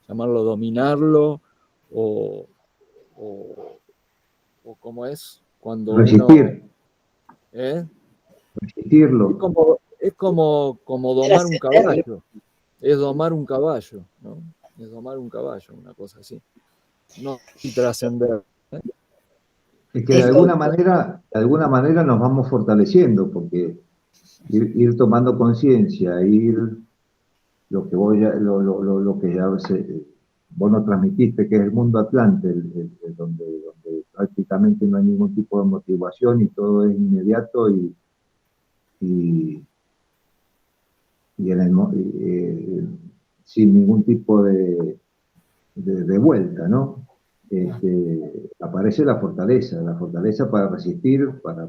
llamarlo dominarlo o cómo es cuando Resistir, uno... ¿eh? resistirlo. Es como domar un caballo. Es domar un caballo, ¿no? Es domar un caballo, una cosa así. No y trascender. Es que de alguna manera nos vamos fortaleciendo, porque ir tomando conciencia, lo que lo que ya vos nos transmitiste, que es el mundo Atlante, donde prácticamente no hay ningún tipo de motivación y todo es inmediato y, sin ningún tipo de vuelta, ¿no? Aparece la fortaleza para resistir, para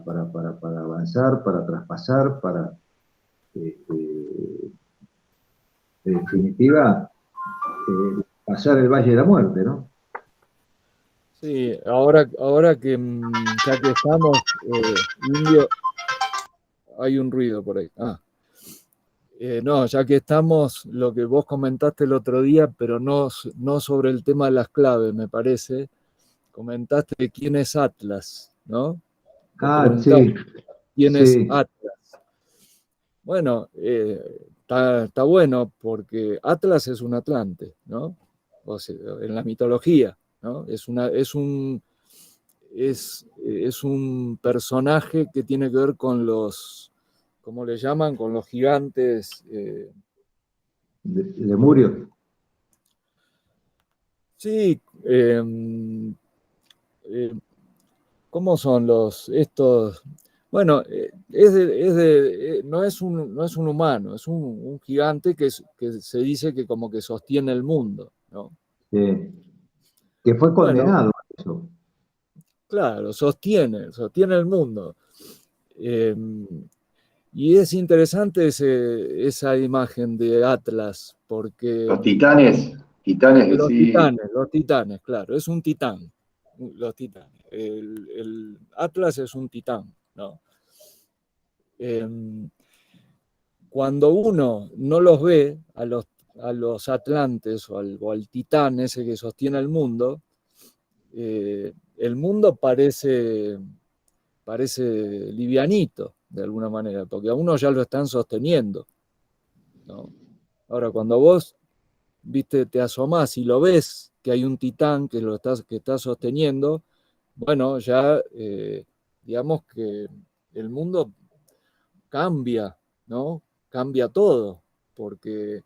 avanzar, para traspasar, en definitiva, pasar el Valle de la Muerte, ¿no? Sí, ahora que ya que estamos, Indio, hay un ruido por ahí. No, ya que estamos, lo que vos comentaste el otro día, pero no sobre el tema de las claves, me parece. Comentaste quién es Atlas, ¿no? Sí, ¿Quién es sí, Atlas? Bueno, está bueno porque Atlas es un Atlante, ¿no? O sea, en la mitología, ¿no? Es un personaje que tiene que ver con los, ¿cómo le llaman? Con los gigantes. Lemurio. Sí, ¿cómo son estos? Bueno, no es un humano, es un gigante que se dice que como que sostiene el mundo, ¿no? Que fue Bueno, condenado a eso. claro, sostiene el mundo. Y es interesante esa imagen de Atlas, porque Los titanes los titanes, claro, es un titán, los titanes. El Atlas es un titán, ¿no? Cuando uno no los ve, a los atlantes o al titán ese que sostiene el mundo parece livianito, de alguna manera, porque a uno ya lo están sosteniendo, ¿no? Ahora, cuando vos, viste, te asomás y lo ves que hay un titán que está sosteniendo, bueno, ya digamos que el mundo cambia, ¿no? Cambia todo, porque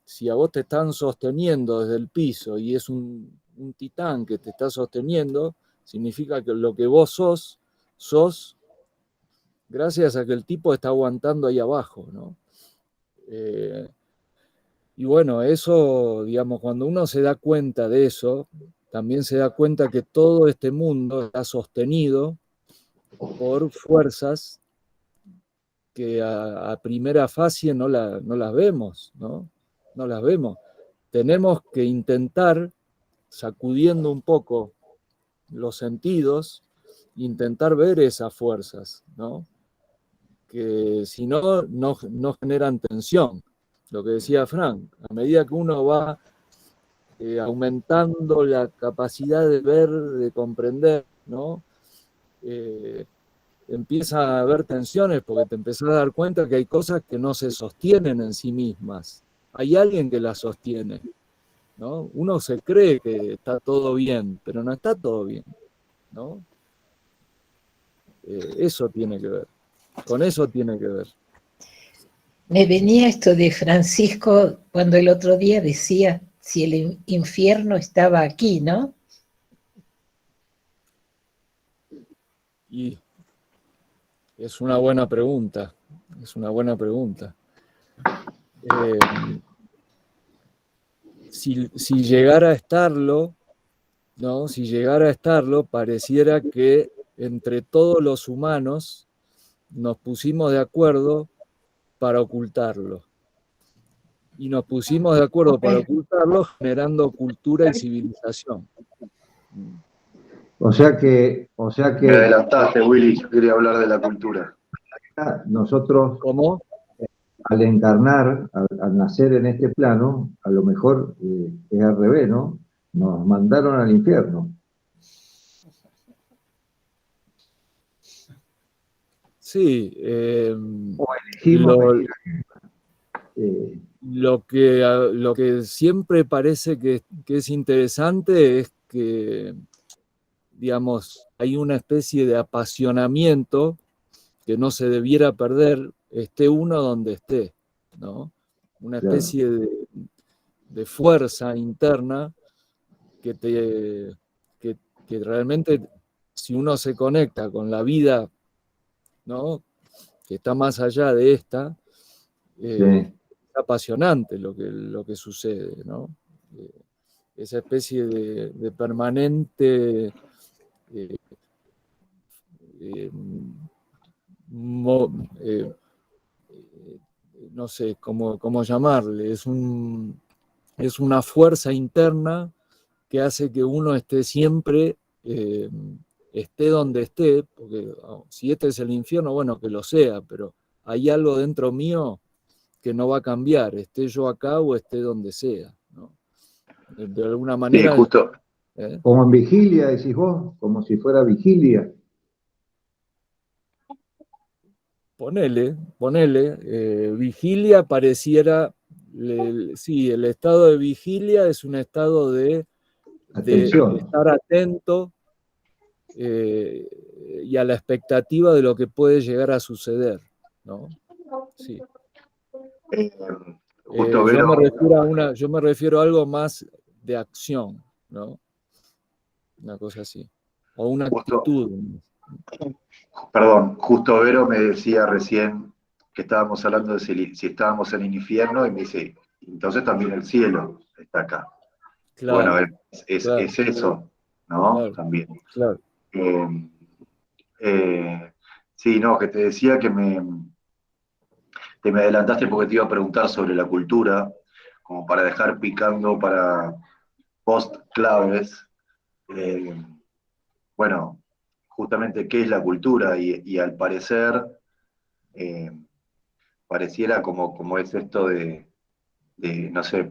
si a vos te están sosteniendo desde el piso y es un titán que te está sosteniendo, significa que lo que vos sos gracias a que el tipo está aguantando ahí abajo, ¿no? Y bueno, eso, digamos, cuando uno se da cuenta de eso, también se da cuenta que todo este mundo está sostenido por fuerzas que a primera fase no las vemos, ¿no? No las vemos. Tenemos que intentar, sacudiendo un poco los sentidos, intentar ver esas fuerzas, ¿no? Que si no, no generan tensión. Lo que decía Frank, a medida que uno va aumentando la capacidad de ver, de comprender, ¿no? Empieza a haber tensiones porque te empezás a dar cuenta que hay cosas que no se sostienen en sí mismas. Hay alguien que las sostiene, ¿no? Uno se cree que está todo bien, pero no está todo bien, ¿no? Eso tiene que ver, con eso tiene que ver. Me venía esto de Francisco cuando el otro día decía si el infierno estaba aquí, ¿no? Y es una buena pregunta, es una buena pregunta. Si llegara a estarlo, ¿no? Si llegara a estarlo, pareciera que entre todos los humanos nos pusimos de acuerdo para ocultarlo. Y nos pusimos de acuerdo para ocultarlo generando cultura y civilización. O sea que Me adelantaste, Willy, yo quería hablar de la cultura. nosotros, ¿Cómo? al encarnar, al nacer en este plano, a lo mejor es al revés, ¿no? Nos mandaron al infierno. Sí. O elegimos lo que siempre parece que es interesante es que, digamos, hay una especie de apasionamiento que no se debiera perder, esté uno donde esté, ¿no? Una especie de fuerza interna que realmente, si uno se conecta con la vida, ¿no? Que está más allá de esta, es apasionante lo que sucede, ¿no? Esa especie de permanente no sé cómo llamarle, es una fuerza interna que hace que uno esté siempre, esté donde esté, porque si este es el infierno, bueno, que lo sea, pero hay algo dentro mío que no va a cambiar, esté yo acá o esté donde sea, ¿no? De alguna manera... Sí, justo. Como en vigilia, decís vos, como si fuera vigilia. Ponele, vigilia pareciera, sí, el estado de vigilia es un estado de estar atento y a la expectativa de lo que puede llegar a suceder, ¿no? Sí. Yo me refiero a algo más de acción, ¿no? Una cosa así. O una actitud. Perdón, justo Vero me decía recién que estábamos hablando de si estábamos en el infierno, y me dice, entonces también el cielo está acá. Claro, Bueno, claro, es eso, ¿no? claro, También. claro. Eh, sí, no, que te decía que te me adelantaste porque te iba a preguntar sobre la cultura, como para dejar picando para post claves. Eh, bueno, justamente qué es la cultura y al parecer eh, pareciera como es esto de, no sé,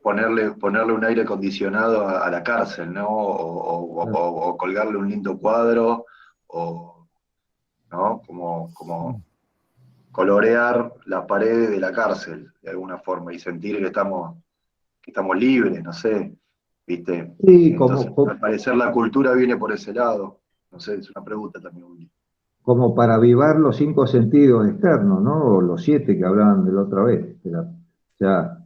ponerle un aire acondicionado a la cárcel, ¿no? O colgarle un lindo cuadro, o, ¿no? Como colorear las paredes de la cárcel, de alguna forma, y sentir que estamos libres, no sé, ¿viste? Sí, Entonces, al parecer la cultura viene por ese lado. No sé, es una pregunta también, Willy. como para avivar los 5 sentidos externos, ¿no? O los 7 que hablaban de la otra vez. O sea,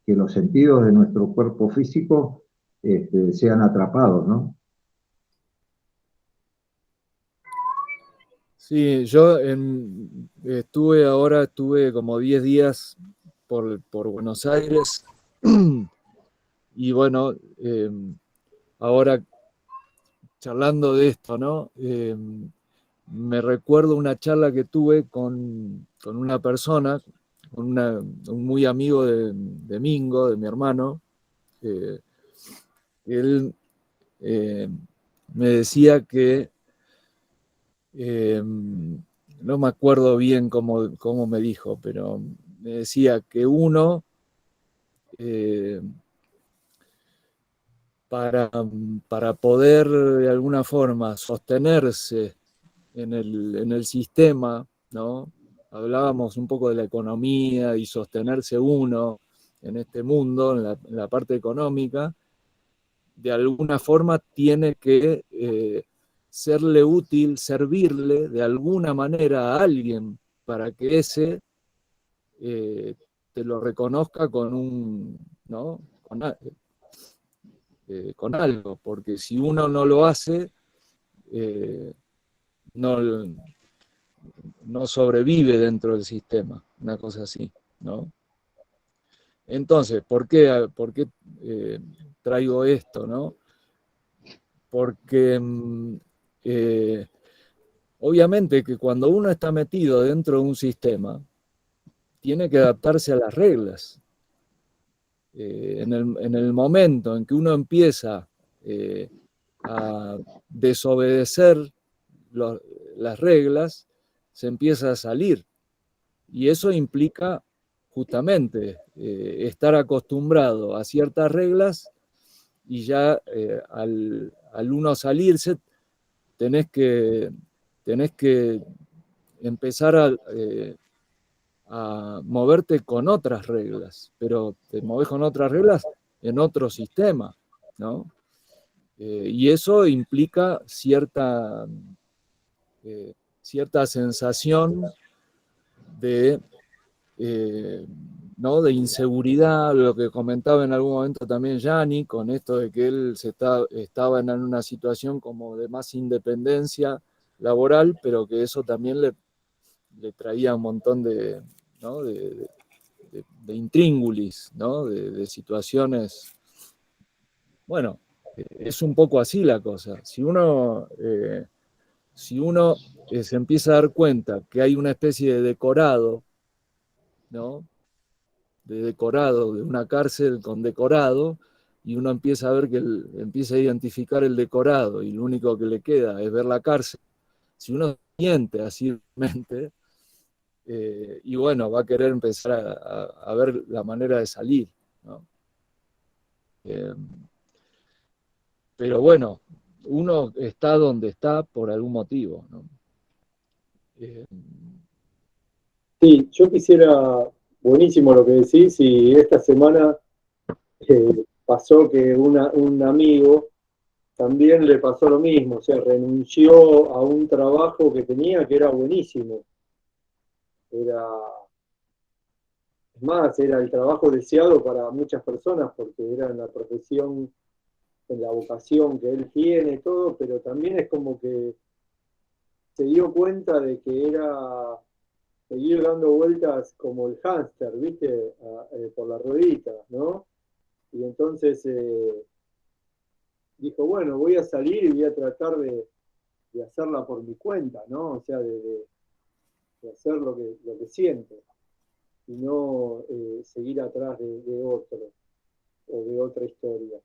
que los sentidos de nuestro cuerpo físico sean atrapados, ¿no? Sí, estuve como 10 días por Buenos Aires y bueno, ahora charlando de esto, ¿no? Me recuerdo una charla que tuve con una persona, un muy amigo de Mingo, de mi hermano. Él eh, me decía que, no me acuerdo bien cómo me dijo, pero me decía que uno, eh, para poder de alguna forma sostenerse en el sistema, ¿no? Hablábamos un poco de la economía y sostenerse uno en este mundo, en la parte económica, de alguna forma tiene que serle útil, servirle de alguna manera a alguien para que ese te lo reconozca con ¿no? Con algo, porque si uno no lo hace, eh, no, no sobrevive dentro del sistema, una cosa así, ¿no? Entonces, por qué traigo esto, no? Porque obviamente que cuando uno está metido dentro de un sistema, tiene que adaptarse a las reglas. En el momento en que uno empieza a desobedecer las reglas, se empieza a salir. Y eso implica justamente estar acostumbrado a ciertas reglas y ya al uno salirse tenés que empezar a moverte con otras reglas, pero te moves con otras reglas en otro sistema, ¿no? Y eso implica cierta sensación de, ¿no? de inseguridad, lo que comentaba en algún momento también Yanni, con esto de que él estaba en una situación como de más independencia laboral, pero que eso también le traía un montón ¿no? de intríngulis, ¿no? de situaciones. Bueno, es un poco así la cosa. Si uno se empieza a dar cuenta que hay una especie de decorado, ¿no? De decorado, de una cárcel con decorado, y uno empieza a ver empieza a identificar el decorado, y lo único que le queda es ver la cárcel. Si uno siente así mente, y bueno, va a querer empezar a ver la manera de salir, ¿no? Eh, pero bueno, uno está donde está por algún motivo, ¿no? Eh, Sí, yo quisiera, buenísimo lo que decís, y esta semana pasó que un amigo también le pasó lo mismo, o sea, renunció a un trabajo que tenía que era buenísimo. Era, es más, era el trabajo deseado para muchas personas porque era la profesión en la vocación que él tiene, todo, pero también es como que se dio cuenta de que era seguir dando vueltas como el hámster, ¿viste? Por la ruedita, ¿no? Y entonces dijo, bueno, voy a salir y voy a tratar de hacerla por mi cuenta, ¿no? O sea, de hacer lo que siento, y no seguir atrás de otro o de otra historia.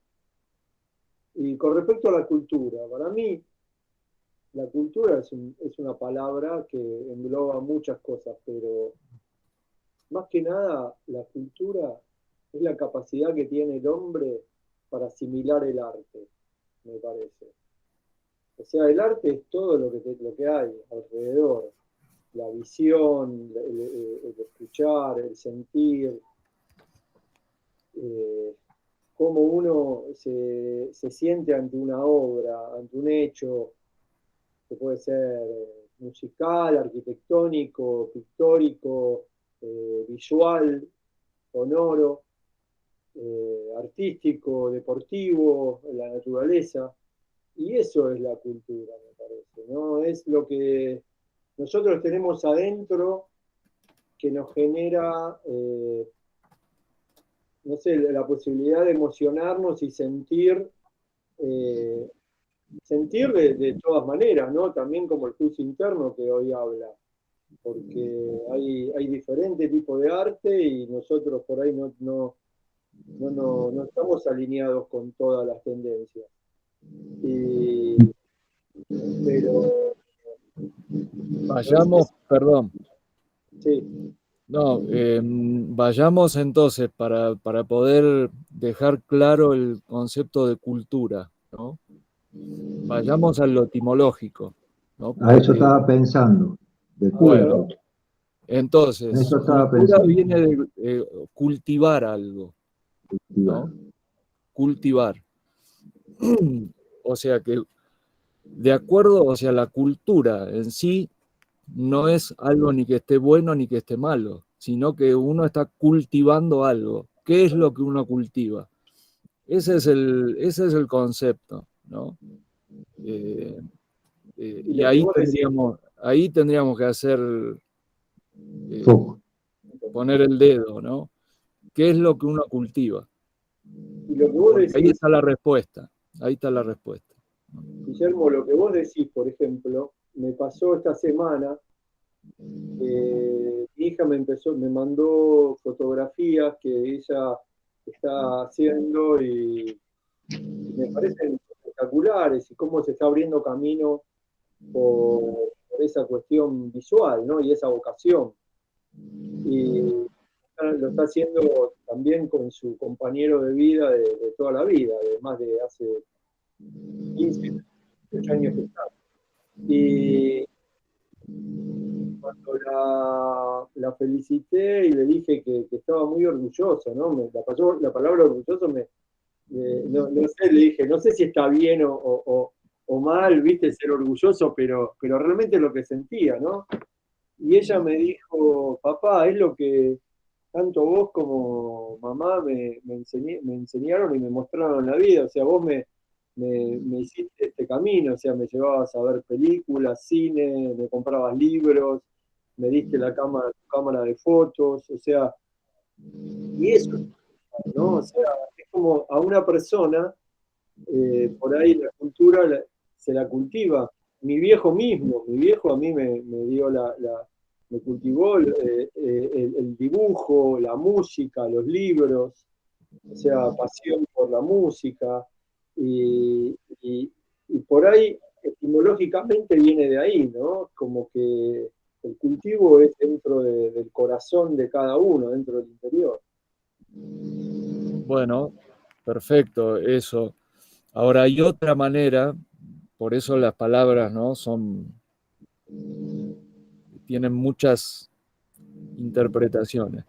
Y con respecto a la cultura, para mí, la cultura es una palabra que engloba muchas cosas, pero más que nada la cultura es la capacidad que tiene el hombre para asimilar el arte, me parece. O sea, el arte es todo lo que hay alrededor, la visión, el escuchar, el sentir, cómo uno se siente ante una obra, ante un hecho, que puede ser musical, arquitectónico, pictórico, visual, sonoro, artístico, deportivo, la naturaleza. Y eso es la cultura, me parece, ¿no? Es lo que nosotros tenemos adentro que nos genera, no sé, la posibilidad de emocionarnos y sentir de todas maneras, ¿no? También como el juicio interno que hoy habla, porque hay diferentes tipos de arte y nosotros por ahí no estamos alineados con todas las tendencias. Pero Vayamos, perdón. sí. No, vayamos entonces para poder dejar claro el concepto de cultura, ¿no? Vayamos a lo etimológico, ¿no? A eso Porque, estaba pensando, de bueno, culto. entonces, Eso estaba cultura pensando. viene de cultivar algo, ¿no? Cultivar. O sea que, de acuerdo, o sea, la cultura en sí no es algo ni que esté bueno ni que esté malo, sino que uno está cultivando algo. ¿Qué es lo que uno cultiva? Ese es el concepto, ¿no? Y ahí tendríamos que hacer, poner el dedo, ¿no? ¿Qué es lo que uno cultiva? Y lo que vos Porque decís, ahí está la respuesta. Ahí está la respuesta. Guillermo, lo que vos decís, por ejemplo, me pasó esta semana. Mi hija me mandó fotografías que ella está haciendo y me parecen espectaculares y cómo se está abriendo camino por esa cuestión visual, ¿no? Y esa vocación. Y lo está haciendo también con su compañero de vida de toda la vida, de más de hace 15, 18 años que está. Y cuando la felicité y le dije que estaba muy orgulloso, ¿no? La palabra orgulloso no sé, le dije, no sé si está bien o mal, viste, ser orgulloso, pero realmente es lo que sentía, ¿no? Y ella me dijo, papá, es lo que tanto vos como mamá me enseñaron y me mostraron en la vida, o sea, vos me hiciste este camino, o sea, me llevabas a ver películas, cine, me comprabas libros, me diste tu cámara de fotos, o sea, y eso, ¿no? O sea, es como a una persona, por ahí la cultura se la cultiva. Mi viejo mismo, mi viejo a mí me dio me cultivó el dibujo, la música, los libros, o sea, pasión por la música, y por ahí etimológicamente viene de ahí, ¿no? Como que el cultivo es dentro del corazón de cada uno, dentro del interior. Bueno, perfecto, eso. Ahora hay otra manera, por eso las palabras, ¿no? Tienen muchas interpretaciones.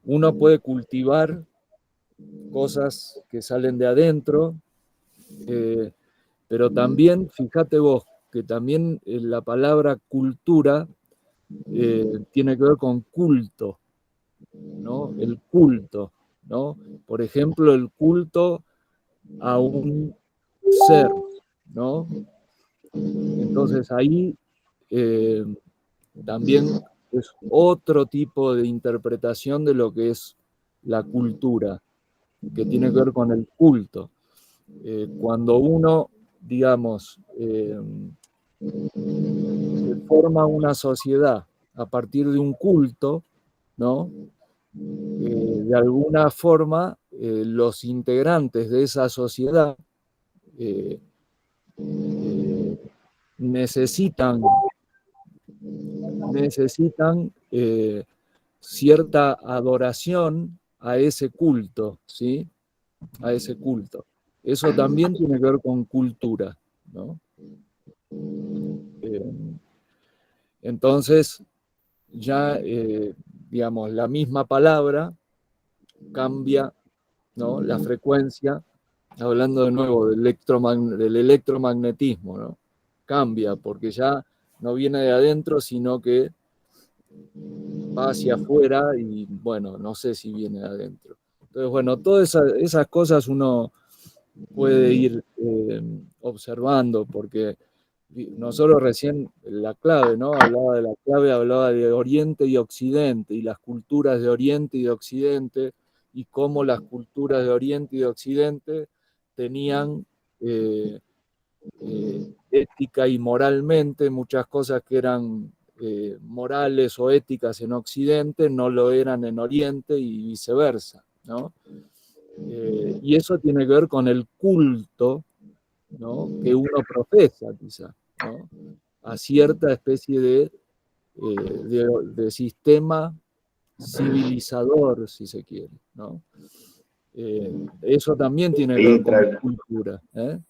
Uno puede cultivar cosas que salen de adentro, pero también, fíjate vos, que también la palabra cultura tiene que ver con culto, ¿no? El culto, ¿no? Por ejemplo, el culto a un ser, ¿no? Entonces ahí también es otro tipo de interpretación de lo que es la cultura, que tiene que ver con el culto. Cuando uno, digamos, se forma una sociedad a partir de un culto, ¿no? De alguna forma, los integrantes de esa sociedad necesitan cierta adoración a ese culto, ¿sí? A ese culto. Eso también tiene que ver con cultura, ¿no? Entonces, ya, digamos, la misma palabra cambia, ¿no? La frecuencia, hablando de nuevo del electromagnetismo, ¿no? Cambia, porque ya no viene de adentro, sino que va hacia afuera y, bueno, no sé si viene de adentro. Entonces, bueno, todas esas cosas uno puede ir observando, porque nosotros recién la clave, ¿no? Hablaba de la clave, hablaba de Oriente y Occidente, y las culturas de Oriente y de Occidente, y cómo las culturas de Oriente y de Occidente tenían ética y moralmente muchas cosas que eran morales o éticas en Occidente no lo eran en Oriente y viceversa, ¿no? Y eso tiene que ver con el culto, ¿no? Que uno profesa, quizá, ¿no? A cierta especie de sistema civilizador, si se quiere, ¿no? Eso también tiene que ver con cultura.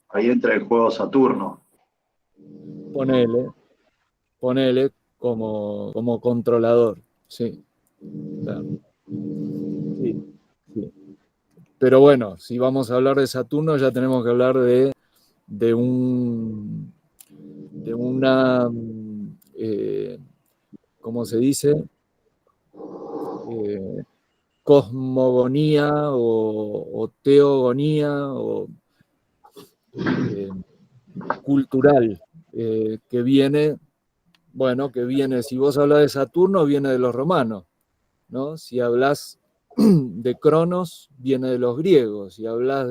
Ahí entra el juego Saturno. Ponele como controlador, sí. Claro. Sí, sí. Pero bueno, si vamos a hablar de Saturno, ya tenemos que hablar de una, ¿cómo se dice? Cosmogonía o teogonía o cultural, que viene, si vos hablas de Saturno, viene de los romanos, ¿no? Si hablas de Cronos, viene de los griegos. Si hablas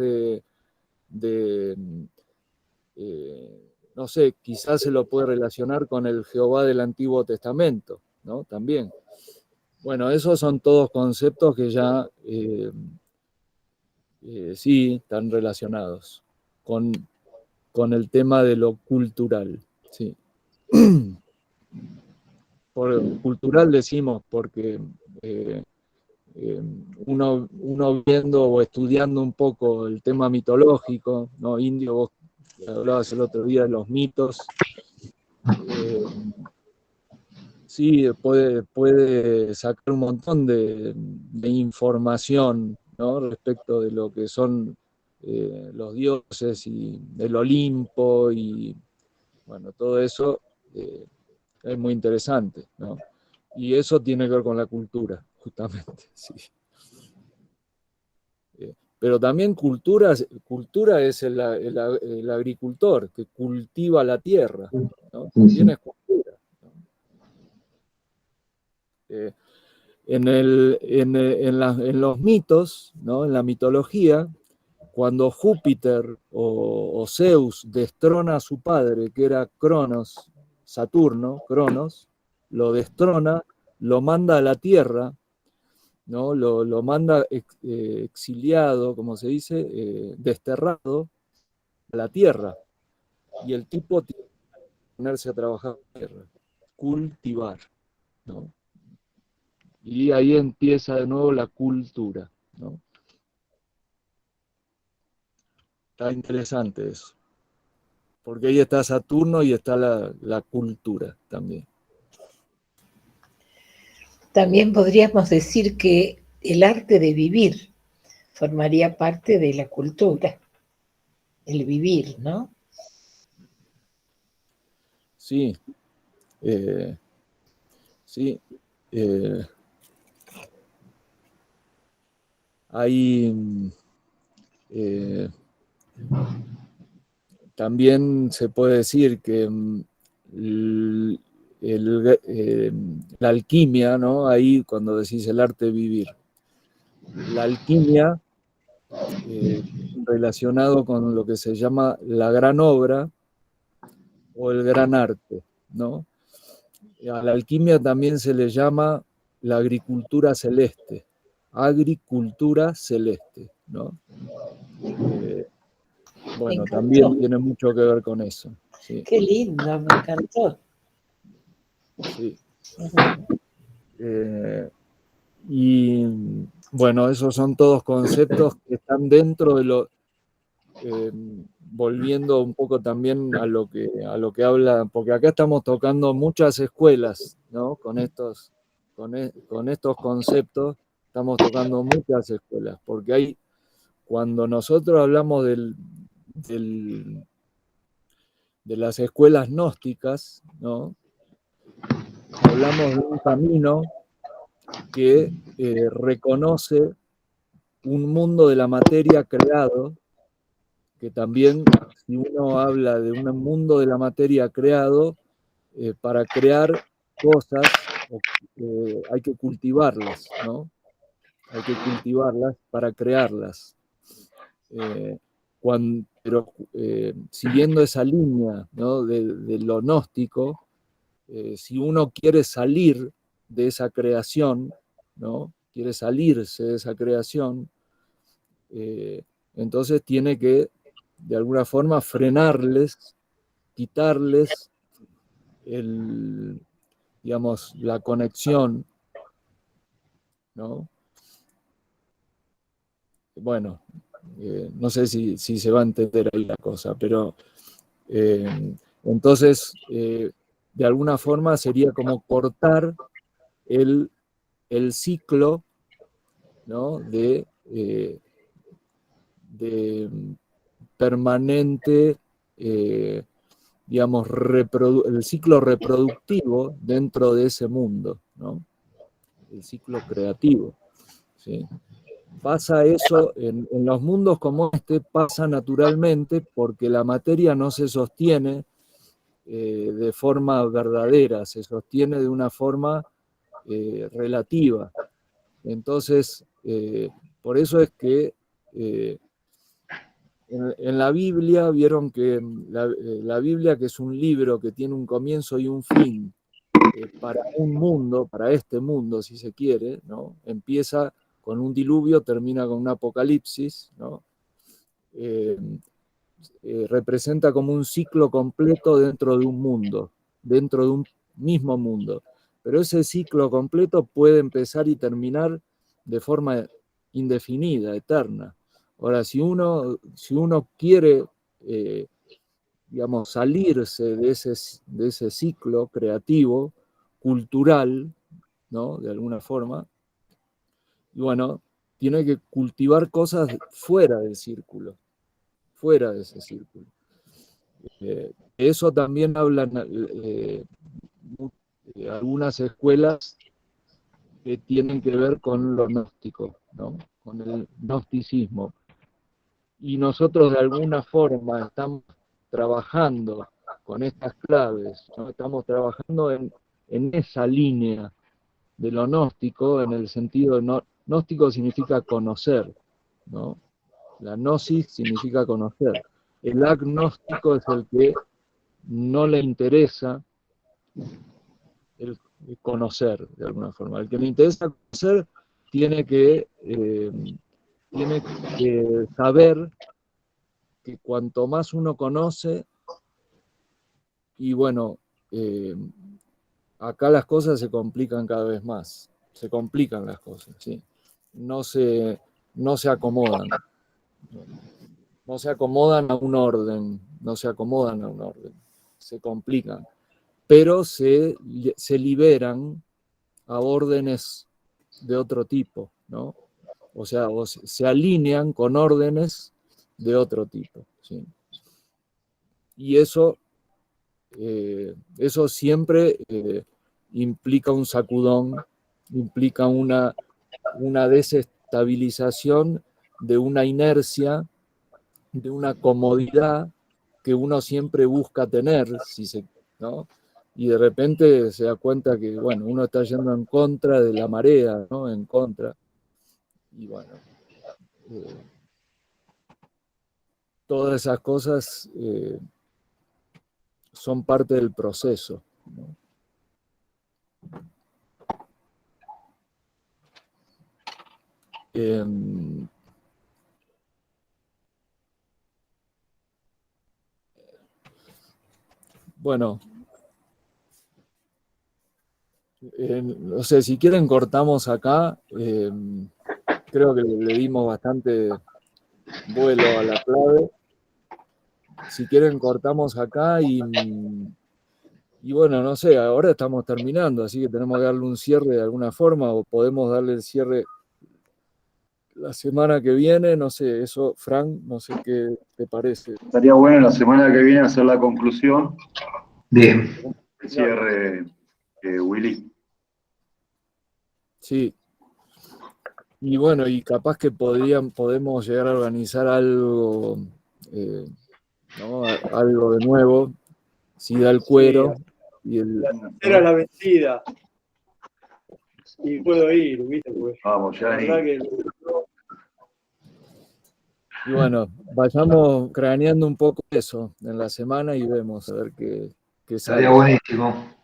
no sé, quizás se lo puede relacionar con el Jehová del Antiguo Testamento, ¿no? También. Bueno, esos son todos conceptos que ya sí están relacionados con el tema de lo cultural, sí. Cultural decimos porque uno viendo o estudiando un poco el tema mitológico, ¿no? Indio, vos hablabas el otro día de los mitos, sí, puede sacar un montón de información, ¿no? Respecto de lo que son los dioses y el Olimpo y, bueno, todo eso es muy interesante, ¿no? Y eso tiene que ver con la cultura, justamente, sí. Pero también cultura es el agricultor que cultiva la tierra, ¿no? También es cultura, ¿no? En los mitos, ¿no? En la mitología, cuando Júpiter o Zeus destrona a su padre, que era Cronos, Saturno, Cronos, lo destrona, lo manda a la tierra, ¿no? Lo manda exiliado, como se dice, desterrado a la tierra. Y el tipo tiene que ponerse a trabajar en la tierra, cultivar, ¿no? Y ahí empieza de nuevo la cultura, ¿no? Está interesante eso. Porque ahí está Saturno y está la cultura también. También podríamos decir que el arte de vivir formaría parte de la cultura, el vivir, ¿no? Sí, sí. Hay También se puede decir que la alquimia, ¿no? Ahí cuando decís el arte de vivir, la alquimia relacionado con lo que se llama la gran obra o el gran arte, ¿no? A la alquimia también se le llama la agricultura celeste, ¿no? Bueno, también tiene mucho que ver con eso. Sí. Qué lindo, me encantó. Sí. Y bueno, esos son todos conceptos que están dentro de lo... volviendo un poco también a lo que habla, porque acá estamos tocando muchas escuelas, ¿no? Con estos conceptos estamos tocando muchas escuelas, porque cuando nosotros hablamos de las escuelas gnósticas, ¿no? Hablamos de un camino que reconoce un mundo de la materia creado, que también, si uno habla de un mundo de la materia creado, para crear cosas hay que cultivarlas, ¿no? Hay que cultivarlas para crearlas. Pero siguiendo esa línea, ¿no? de lo gnóstico, si uno quiere salir de esa creación, ¿no? Quiere salirse de esa creación, entonces tiene que, de alguna forma, frenarles, quitarles digamos, la conexión, ¿no? Bueno, no sé si se va a entender ahí la cosa, pero entonces, de alguna forma sería como cortar el ciclo, ¿no? de permanente, digamos, el ciclo reproductivo dentro de ese mundo, ¿no? El ciclo creativo, ¿sí? Pasa eso, en los mundos como este, pasa naturalmente porque la materia no se sostiene de forma verdadera, se sostiene de una forma relativa. Entonces, por eso es que en la Biblia, vieron que la Biblia, que es un libro que tiene un comienzo y un fin, para un mundo, para este mundo, si se quiere, ¿no? Empieza con un diluvio, termina con un apocalipsis, ¿no? Representa como un ciclo completo dentro de un mundo, dentro de un mismo mundo. Pero ese ciclo completo puede empezar y terminar de forma indefinida, eterna. Ahora, si uno quiere, digamos, salirse de ese ciclo creativo, cultural, ¿no? De alguna forma, y bueno, tiene que cultivar cosas fuera del círculo, fuera de ese círculo. Eso también hablan algunas escuelas que tienen que ver con lo gnóstico, ¿no? Con el gnosticismo. Y nosotros de alguna forma estamos trabajando con estas claves, ¿no? Estamos trabajando en esa línea de lo gnóstico, en el sentido de gnóstico significa conocer, ¿no? La gnosis significa conocer. El agnóstico es el que no le interesa el conocer, de alguna forma. El que le interesa conocer tiene que saber que cuanto más uno conoce, y bueno, acá las cosas se complican cada vez más, se complican las cosas, ¿sí? No se acomodan, no se acomodan a un orden, se complican, pero se liberan a órdenes de otro tipo, ¿no? O sea, se alinean con órdenes de otro tipo, ¿sí? Y eso siempre implica un sacudón, implica una desestabilización de una inercia de una comodidad que uno siempre busca tener, ¿no? Y de repente se da cuenta que, bueno, uno está yendo en contra de la marea, ¿no? En contra. Y bueno, todas esas cosas son parte del proceso, ¿no? Bueno, no sé, si quieren cortamos acá. Creo que le dimos bastante vuelo a la clave. Si quieren cortamos acá y bueno, no sé, ahora estamos terminando, así que tenemos que darle un cierre de alguna forma, o podemos darle el cierre la semana que viene, no sé, eso, Frank, no sé qué te parece. Estaría bueno la semana que viene hacer la conclusión. Bien. El cierre, Willy. Sí. Y bueno, y capaz que podemos llegar a organizar algo, ¿no? Algo de nuevo, si da el cuero. Sí, era la vencida. Y puedo ir, ¿viste? Pues, vamos, ya. Y bueno, vayamos craneando un poco eso en la semana y vemos a ver qué sale. Estaría buenísimo.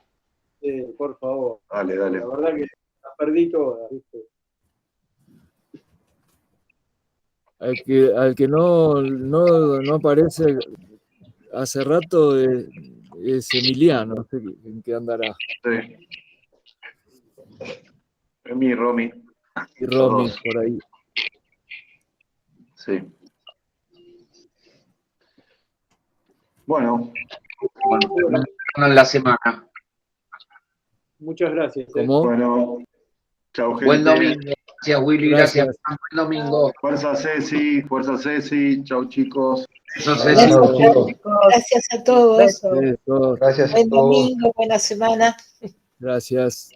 Por favor. Dale, dale. La verdad que la perdí toda, ¿viste? Al que no aparece hace rato es Emiliano, no sé en qué andará. Sí. Emi y Romy. Y Romy por ahí. Sí. Bueno. En la semana. Muchas gracias. ¿Cómo? Bueno. Chau, gente. Buen domingo. Gracias, Willy. Gracias. Buen domingo. Fuerza, Ceci. Fuerza, Ceci. Chau, chicos. Gracias a todos. Gracias a Buen domingo, buena semana. Gracias.